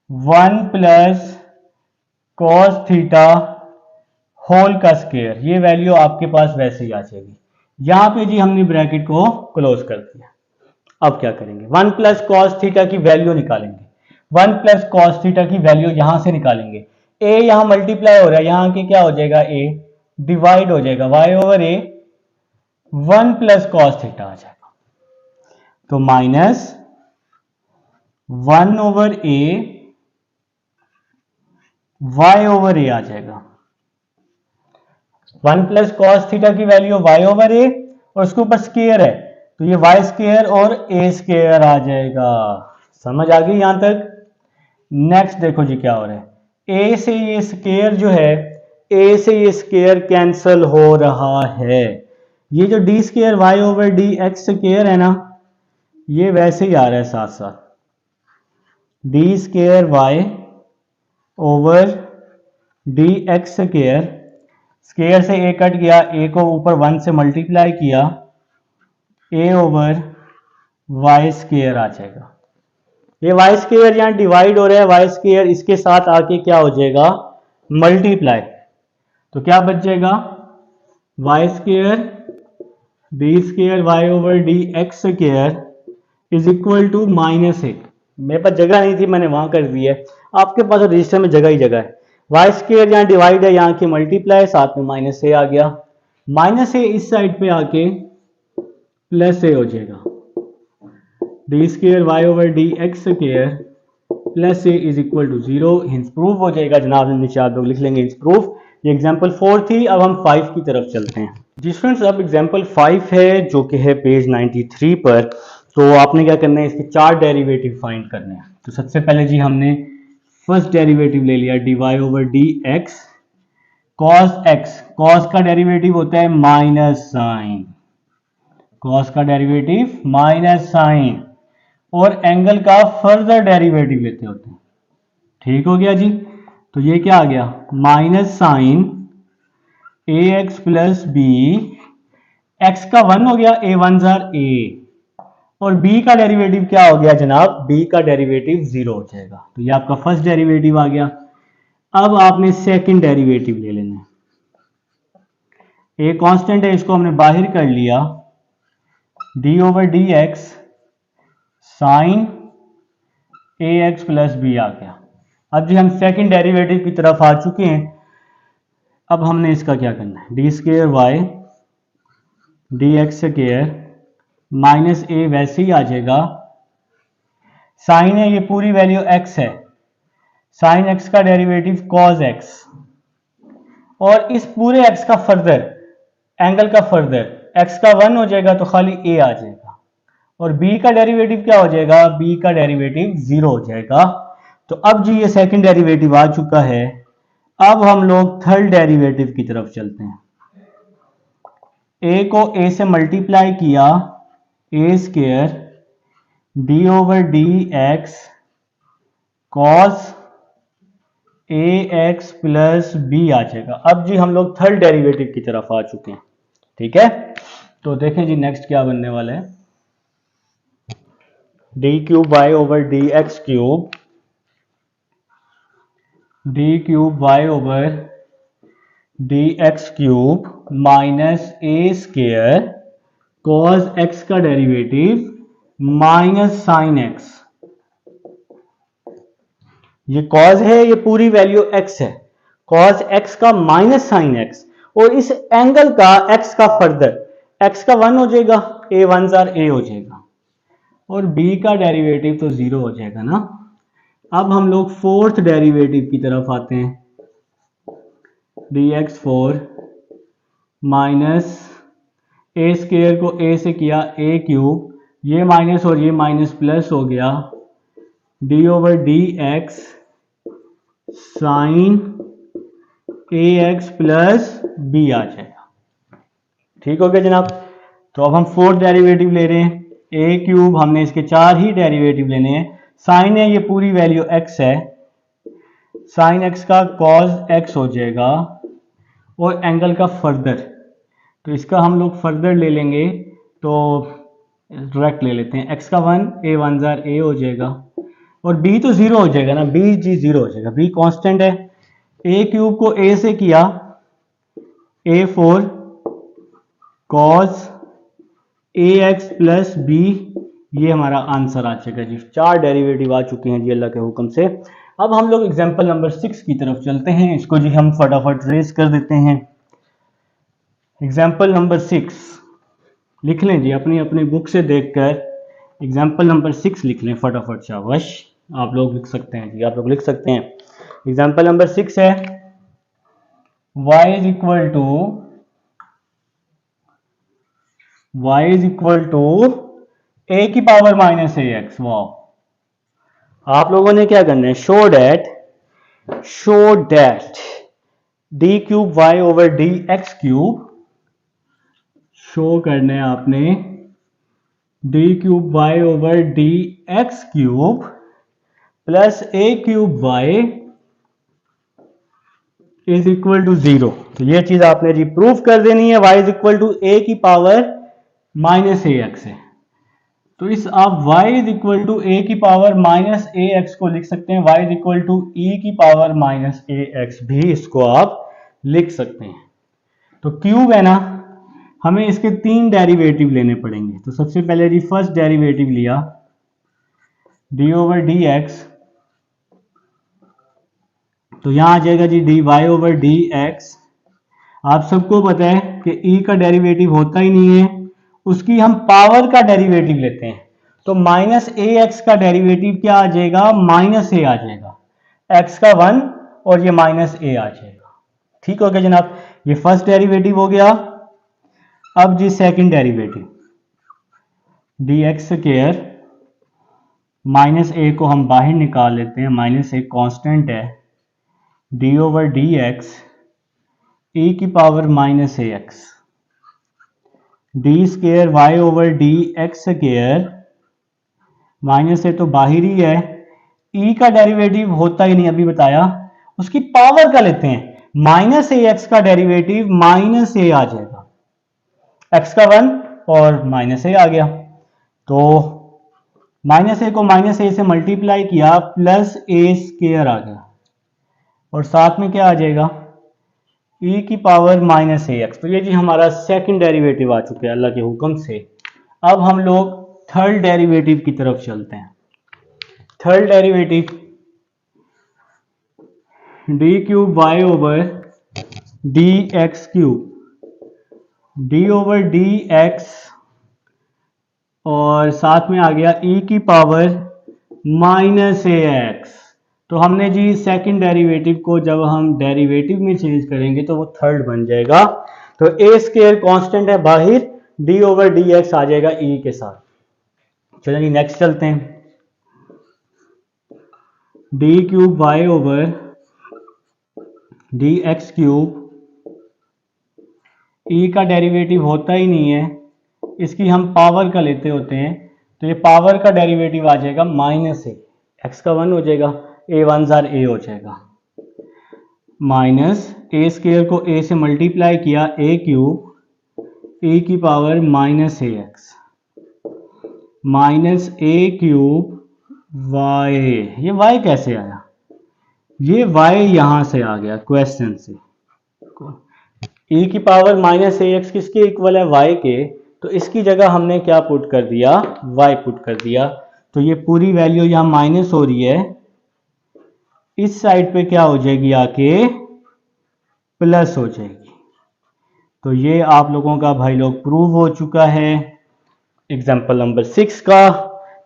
[SPEAKER 1] 1 plus cos theta whole का स्क्वायर, ये वैल्यू आपके पास वैसे ही आ जाएगी। यहां पे जी हमने ब्रैकेट को क्लोज कर दिया। अब क्या करेंगे, 1 प्लस कॉस थीटा की वैल्यू निकालेंगे, 1 प्लस कॉस थीटा की वैल्यू यहां से निकालेंगे, ए यहां मल्टीप्लाई हो रहा है, यहां के क्या हो जाएगा, ए डिवाइड हो जाएगा, Y over a 1 plus cos theta आ जाएगा, तो माइनस 1 ओवर ए वाई ओवर ए आ जाएगा। 1 प्लस कॉस थीटा की वैल्यू वाई ओवर ए, और उसके ऊपर स्क्वायर है, तो ये वाई स्क्वायर और ए स्क्वायर आ जाएगा। समझ आ गई यहां तक। नेक्स्ट देखो जी क्या हो रहा है, ए से ये स्क्वायर जो है, ए से ये स्क्वायर कैंसल हो रहा है, ये जो d square y over d x square है ना, ये वैसे ही आ रहा है साथ साथ, d square y over d x square, square से ए कट गया, ए को ऊपर 1 से मल्टीप्लाई किया, ए ओवर वाई स्क्वायर आ जाएगा। ये वाई स्क्वायर यहाँ डिवाइड हो रहा है, वाई स्क्वायर इसके साथ आके क्या हो जाएगा, मल्टीप्लाई, तो क्या बच जाएगा, y square d square y over d x square is equal to minus a, मेरे पास जगह नहीं थी मैंने वहां कर दी है, आपके पास रजिस्टर में जगह ही जगह है, वाई स्क्वायर यहाँ डिवाइड है, यहाँ की मल्टीप्लाई, साथ में माइनस ए आ गया, माइनस ए इस साइड पे आके प्लस ए हो जाएगा, d square y over d x square plus a is equal to 0, hence proof हो जाएगा जनाब, नीचे आप लोग लिख लेंगे हिंस प्रूफ। ये एग्जांपल 4 थी, अब हम 5 की तरफ चलते हैं जी स्टूडेंट्स। अब एग्जांपल 5 है जो कि है पेज 93 पर, तो आपने क्या करना है, इसके 4 डेरिवेटिव फाइंड करने हैं। तो सबसे पहले जी हमने फर्स्ट डेरिवेटिव ले लिया d y over d x cos x, cos का डेरिवेटिव होता है माइनस साइन, कॉस का डेरिवेटिव माइनस साइन, और एंगल का फर्दर डेरिवेटिव लेते होते हैं। ठीक हो गया जी, तो ये क्या आ गया, minus sign a x plus B, x का 1 हो गया, ए 1 जार ए, और b का डेरिवेटिव क्या हो गया जनाब, b का डेरिवेटिव 0 हो जाएगा, तो ये आपका फर्स्ट डेरिवेटिव आ गया। अब आपने सेकंड डेरिवेटिव ले लेना है, ए कांस्टेंट है, इसको हमने बाहर कर लिया, d over d x sine a x plus b आ गया। अब जी हम सेकंड डेरिवेटिव की तरफ आ चुके हैं। अब हमने इसका क्या करना है, d square y d x square minus a वैसे ही आ जाएगा, साइन है ये पूरी वैल्यू एक्स है, साइन एक्स का डेरिवेटिव कॉस एक्स, और इस पूरे एक्स का फर्दर एंगल का फर्दर एक्स का 1 हो जाएगा तो खाली ए आ जाएगा, और बी का डेरिवेटिव क्या हो जाएगा, बी का डेरिवेटिव 0 हो जाएगा। तो अब जी ये सेकंड डेरिवेटिव आ चुका है। अब हम लोग थर्ड डेरिवेटिव की तरफ चलते हैं। ए को ए से मल्टीप्लाई किया, a square d over d x cos a x plus b आ जाएगा। अब जी हम लोग थर्ड डेरिवेटिव की तरफ आ चुके हैं, ठीक है। तो देखें जी नेक्स्ट क्या बनने वाला है, d cube y over d x cube, d cube y over d x cube minus a square cos x का डेरिवेटिव माइनस साइन एक्स। ये कॉस है, ये पूरी वैल्यू एक्स है, कॉस एक्स का माइनस साइन एक्स, और इस angle का एक्स का फर्दर एक्स का 1 हो जाएगा, ए 1 जार ए हो जाएगा, और बी का डेरिवेटिव तो 0 हो जाएगा ना। अब हम लोग फोर्थ डेरिवेटिव की तरफ आते हैं, D x 4 minus a square को ए से किया ए क्यूब, ये माइनस और ये माइनस प्लस हो गया, d over d x sine a x plus b आ जाएगा। ठीक हो गया जनाब। तो अब हम फोर्थ डेरिवेटिव ले रहे हैं, ए क्यूब, हमने इसके 4 ही डेरिवेटिव लेने हैं। साइन है ये पूरी वैल्यू एक्स है, साइन एक्स का कॉस एक्स हो जाएगा, और एंगल का फर्दर, तो इसका हम लोग फर्दर ले लेंगे, तो डायरेक्ट ले लेते हैं, एक्स का 1 ए 1 जार ए हो जाएगा, और b तो 0 हो जाएगा ना, b जी 0 हो जाएगा, b कांस्टेंट है। a क्यूब को a से किया a4 cos ax plus b, ये हमारा आंसर आ जाएगा जी। 4 डेरिवेटिव आ चुके हैं जी अल्लाह के हुक्म से। अब हम लोग एग्जांपल नंबर 6 की तरफ चलते हैं, इसको जी हम फटाफट रेस कर देते हैं। एग्जांपल नंबर 6 लिख लें जी, अपनी अपनी बुक से देखकर एग्जाम्पल नंबर 6 लिख लें फटाफट। शाबाश, आप लोग लिख सकते हैं जी, आप लोग लिख सकते हैं। एग्जाम्पल नंबर 6 है y is equal to a की पावर माइनस ए एक्स। आप लोगों ने क्या करना है, show that d cube y over d x cube, show करना है आपने d cube y over d x cube plus a cube y is equal to 0। तो ये चीज आपने जी प्रूफ कर देनी है, y इज इक्वल टू ए की पावर माइनस ए एक्स है। तो इस आप y इज इक्वल टू ए की पावर माइनस ए एक्स को लिख सकते हैं, y इज इक्वल टू ई की पावर माइनस ए एक्स भी इसको आप लिख सकते हैं। तो क्यूब है ना, हमें इसके 3 डेरिवेटिव लेने पड़ेंगे। तो सबसे पहले जी फर्स्ट डेरिवेटिव लिया डी ओवर डी एक्स, तो यहां आ जाएगा जी d y over d x. आप सबको पता है कि ई का डेरिवेटिव होता ही नहीं है, उसकी हम पावर का डेरिवेटिव लेते हैं, तो माइनस ए एक्स का डेरिवेटिव क्या आ जाएगा, माइनस ए आ जाएगा, एक्स का 1 और ये माइनस ए आ जाएगा। ठीक हो गया जनाब, ये फर्स्ट डेरिवेटिव हो गया। अब जी second derivative d x square, minus a को हम बाहर निकाल लेते हैं, माइनस ए कांस्टेंट है, d over d x e की power minus a x, d square y over d x square, minus a तो बाहर ही है, ई का डेरिवेटिव होता ही नहीं, अभी बताया, उसकी पावर का लेते हैं, माइनस ए एक्स का डेरिवेटिव माइनस ए आ जाएगा, एक्स का 1 और माइनस ए आ गया, तो माइनस ए को माइनस ए से मल्टीप्लाई किया, प्लस ए स्क्वायर आ गया, और साथ में क्या आ जाएगा, ई की पावर माइनस ए एक्स। तो ये जी हमारा सेकंड डेरिवेटिव आ चुका है अल्लाह के हुक्म से। अब हम लोग थर्ड डेरिवेटिव की तरफ चलते हैं। Third derivative d cube y over d x cube, d over d x और साथ में आ गया ई की पावर माइनस ए एक्स। तो हमने जी सेकंड डेरिवेटिव को जब हम डेरिवेटिव में चेंज करेंगे तो वो थर्ड बन जाएगा। तो ए स्क्वायर कांस्टेंट है बाहर, डी ओवर डी एक्स आ जाएगा ई के साथ। चलिए जी नेक्स्ट चलते हैं। D cube y over d x cube, e का डेरिवेटिव होता ही नहीं है, इसकी हम पावर का लेते होते हैं। तो ये पावर का डेरिवेटिव आ जाएगा माइनस ए, एक्स का 1 हो जाएगा, ए 1 जार ए हो जाएगा, माइनस ए स्क्वायर को ए से मल्टीप्लाई किया ए क्यूब ए की power minus a x minus A cube Y. ये वाई कैसे आया? ये वाई यहां से आ गया क्वेश्चन से। e की पावर माइनस ए एक्स किसके इक्वल है? y के। तो इसकी जगह हमने क्या पुट कर दिया? y पुट कर दिया। तो ये पूरी वैल्यू यहां माइनस हो रही है, इस साइड पे क्या हो जाएगी आके? प्लस हो जाएगी। तो ये आप लोगों का भाई लोग प्रूव हो चुका है एग्जाम्पल नंबर 6 का।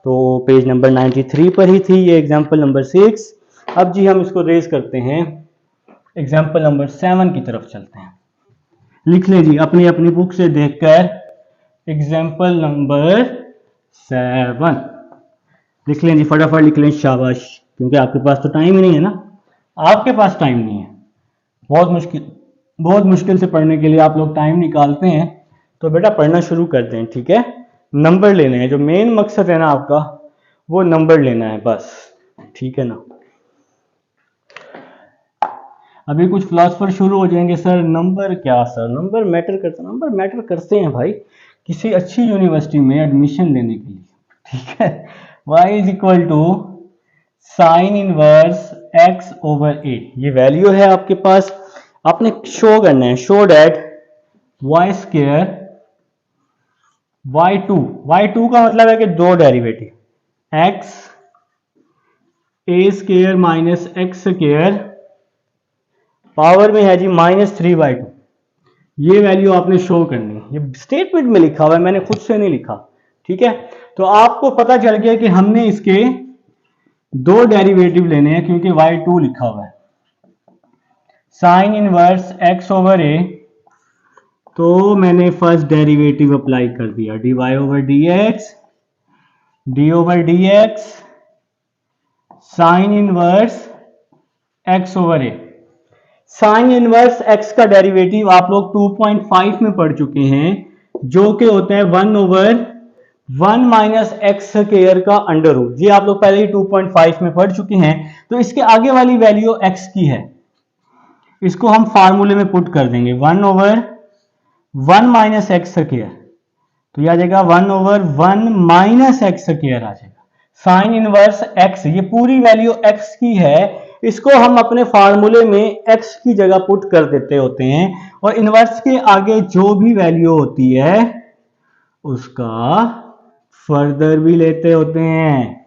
[SPEAKER 1] तो पेज नंबर 93 पर ही थी ये एग्जाम्पल नंबर 6। अब जी हम इसको रेज करते हैं, एग्जाम्पल नंबर 7 की तरफ चलते हैं। लिख लें जी अपनी अपनी बुक से देखकर, एग्जाम्पल नंबर 7 लिख लें जी, फटाफट लिख लें, शाबाश। क्योंकि आपके पास तो टाइम ही नहीं है ना, आपके पास टाइम नहीं है। बहुत मुश्किल से पढ़ने के लिए आप लोग टाइम निकालते हैं। तो बेटा पढ़ना शुरू कर दें, ठीक है? नंबर लेने हैं, जो मेन मकसद है ना आपका वो नंबर लेना है बस, ठीक है ना? अभी कुछ फिलोसफर शुरू हो जाएंगे, सर नंबर क्या, सर नंबर मैटर करता। नंबर मैटर करते हैं भाई किसी अच्छी यूनिवर्सिटी में एडमिशन लेने के लिए, ठीक है? y is equal to sine inverse x over a, ये वैल्यू है आपके पास। आपने शो करना है, show that y square y2 का मतलब है कि दो derivative x a square minus x square power में है जी -3/2। ये वैल्यू आपने शो करनी है, ये स्टेटमेंट में लिखा हुआ है, मैंने खुद से नहीं लिखा, ठीक है? तो आपको पता चल गया कि हमने इसके दो डेरिवेटिव लेने हैं क्योंकि y2 लिखा हुआ है। Sign inverse x over a, तो मैंने फर्स्ट डेरिवेटिव अप्लाई कर दिया, dy over dx, d over dx sign inverse x over a। Sign inverse x का डेरिवेटिव आप लोग 2.5 में पढ़ चुके हैं, जो कि होता है 1 ओवर 1 माइनस एक्स स्क्वायर का अंडर रूट। जी आप लोग पहले ही 2.5 में पढ़ चुके हैं। तो इसके आगे वाली वैल्यू x की है, इसको हम फार्मूले में पुट कर देंगे, 1 ओवर 1 माइनस एक्स स्क्वायर। तो यह आ जाएगा 1 ओवर 1 माइनस एक्स स्क्वायर आ जाएगा। साइन इनवर्स x, ये पूरी वैल्यू x की है, इसको हम अपने फार्मूले में x की जगह पुट कर देते होते हैं, और इनवर्स के आगे जो भी वैल्यू होती है उसका फर्दर भी लेते होते हैं।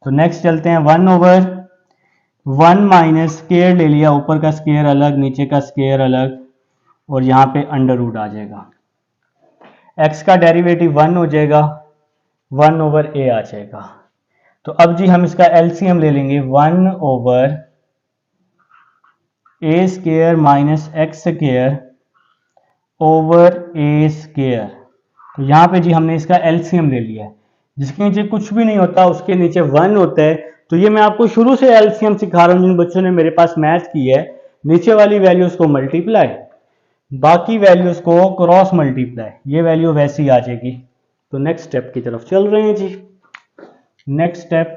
[SPEAKER 1] तो नेक्स्ट चलते हैं, 1 ओवर 1 माइनस स्क्वायर ले लिया, ऊपर का स्क्वायर अलग नीचे का स्क्वायर अलग, और यहां पे अंडर रूट आ जाएगा। x का डेरिवेटिव 1 हो जाएगा, 1 ओवर a आ जाएगा। तो अब जी हम इसका एलसीएम ले लेंगे, 1 over a square minus x square over a square. तो यहां पे जी हमने इसका एलसीएम ले लिया है, जिसके नीचे कुछ भी नहीं होता उसके नीचे 1 होता है। तो ये मैं आपको शुरू से एलसीएम सिखा रहा हूं, जिन बच्चों ने मेरे पास मैथ की है, नीचे वाली वैल्यूज को मल्टीप्लाई, बाकी वैल्यूज को क्रॉस मल्टीप्लाई, ये वैल्यू वैसी आ जाएगी। तो नेक्स्ट स्टेप की तरफ चल रहे हैं जी। Next step,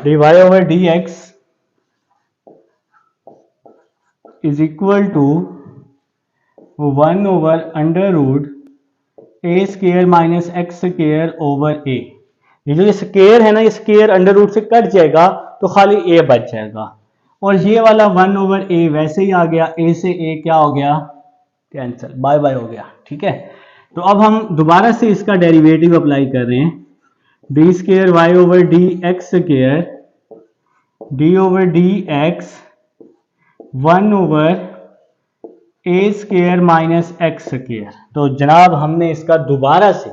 [SPEAKER 1] dy over dx is equal to 1 over under root a square minus x square over a. ये जो स्क्वायर है ना, ये स्क्वायर अंडर रूट से कट जाएगा तो खाली ए बच जाएगा, और ये वाला 1/a वैसे ही आ गया, a से a क्या हो गया, कैंसिल, बाय बाय हो गया। ठीक है, तो अब हम दोबारा से इसका डेरिवेटिव अप्लाई कर रहे हैं, d square y over d x square d over d x 1/a square minus x square. तो जनाब हमने इसका दोबारा से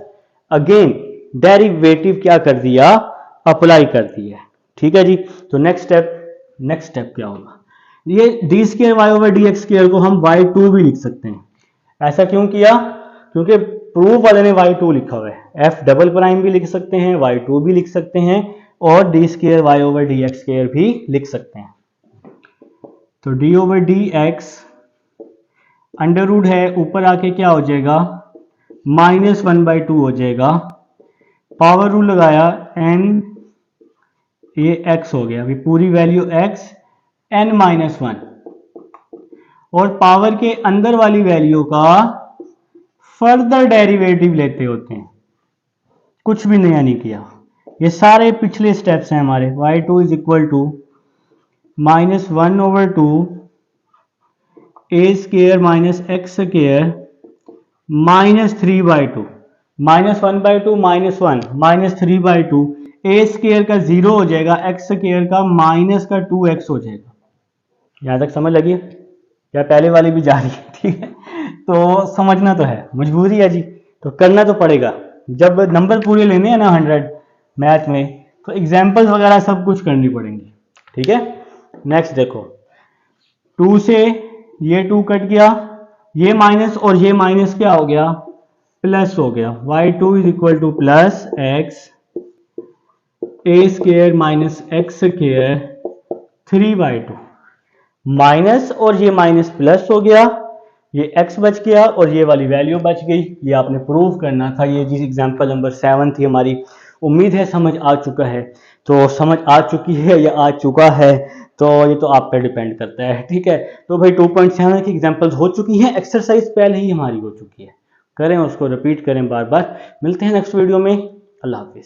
[SPEAKER 1] अगेन डेरिवेटिव क्या कर दिया, अप्लाई कर दिया। ठीक है जी, तो नेक्स्ट स्टेप क्या होगा, ये d square y over d x square को हम y2 भी लिख सकते हैं। ऐसा क्यों किया, क्योंकि प्रूफ वाले ने y2 लिखा हुआ है, f डबल प्राइम भी लिख सकते हैं, y2 भी लिख सकते हैं, और d square y over d x square भी लिख सकते हैं। तो d over d x under root है, ऊपर आके क्या हो जाएगा, -1/2 हो जाएगा, पावर रूल लगाया, n ये x हो गया, अभी पूरी वैल्यू x n-1, और पावर के अंदर वाली वैल्यू का फर्दर डेरिवेटिव लेते होते हैं, कुछ भी नया नहीं किया, ये सारे पिछले स्टेप्स हैं हमारे। y2 is equal to -1/2 a square minus x square -3/2, -1/2 -1 -3/2, a square का 0 हो जाएगा, x स्क्वायर का माइनस का 2x हो जाएगा। यहां तक समझ लगी क्या, पहले वाली भी जा रही है? ठीक है, तो समझना तो है, मजबूरी है जी, तो करना तो पड़ेगा। जब नंबर पूरे लेने हैं ना 100 मैथ में, तो एग्जाम्पल्स वगैरह सब कुछ करनी पड़ेंगी। ठीक है, नेक्स्ट देखो, 2 से ये 2 कट गया, ये माइनस और ये माइनस क्या हो गया, प्लस हो गया, y2 is equal two plus x a square minus x square 3/2, minus और ये माइनस प्लस हो गया, ये x बच गया और ये वाली वैल्यू बच गई। ये आपने प्रूव करना था। ये जिस एग्जांपल नंबर 7 थी हमारी, उम्मीद है समझ आ चुका है। तो समझ आ चुकी है या आ चुका है, तो ये तो आप पे डिपेंड करता है। ठीक है, तो भाई 2.7 की एग्जांपल्स हो चुकी हैं, एक्सरसाइज पहले ही हमारी हो चुकी है, करें उसको, रिपीट करें बार बार। मिलते हैं नेक्स्ट वीडियो में, अल्लाह हाफिज।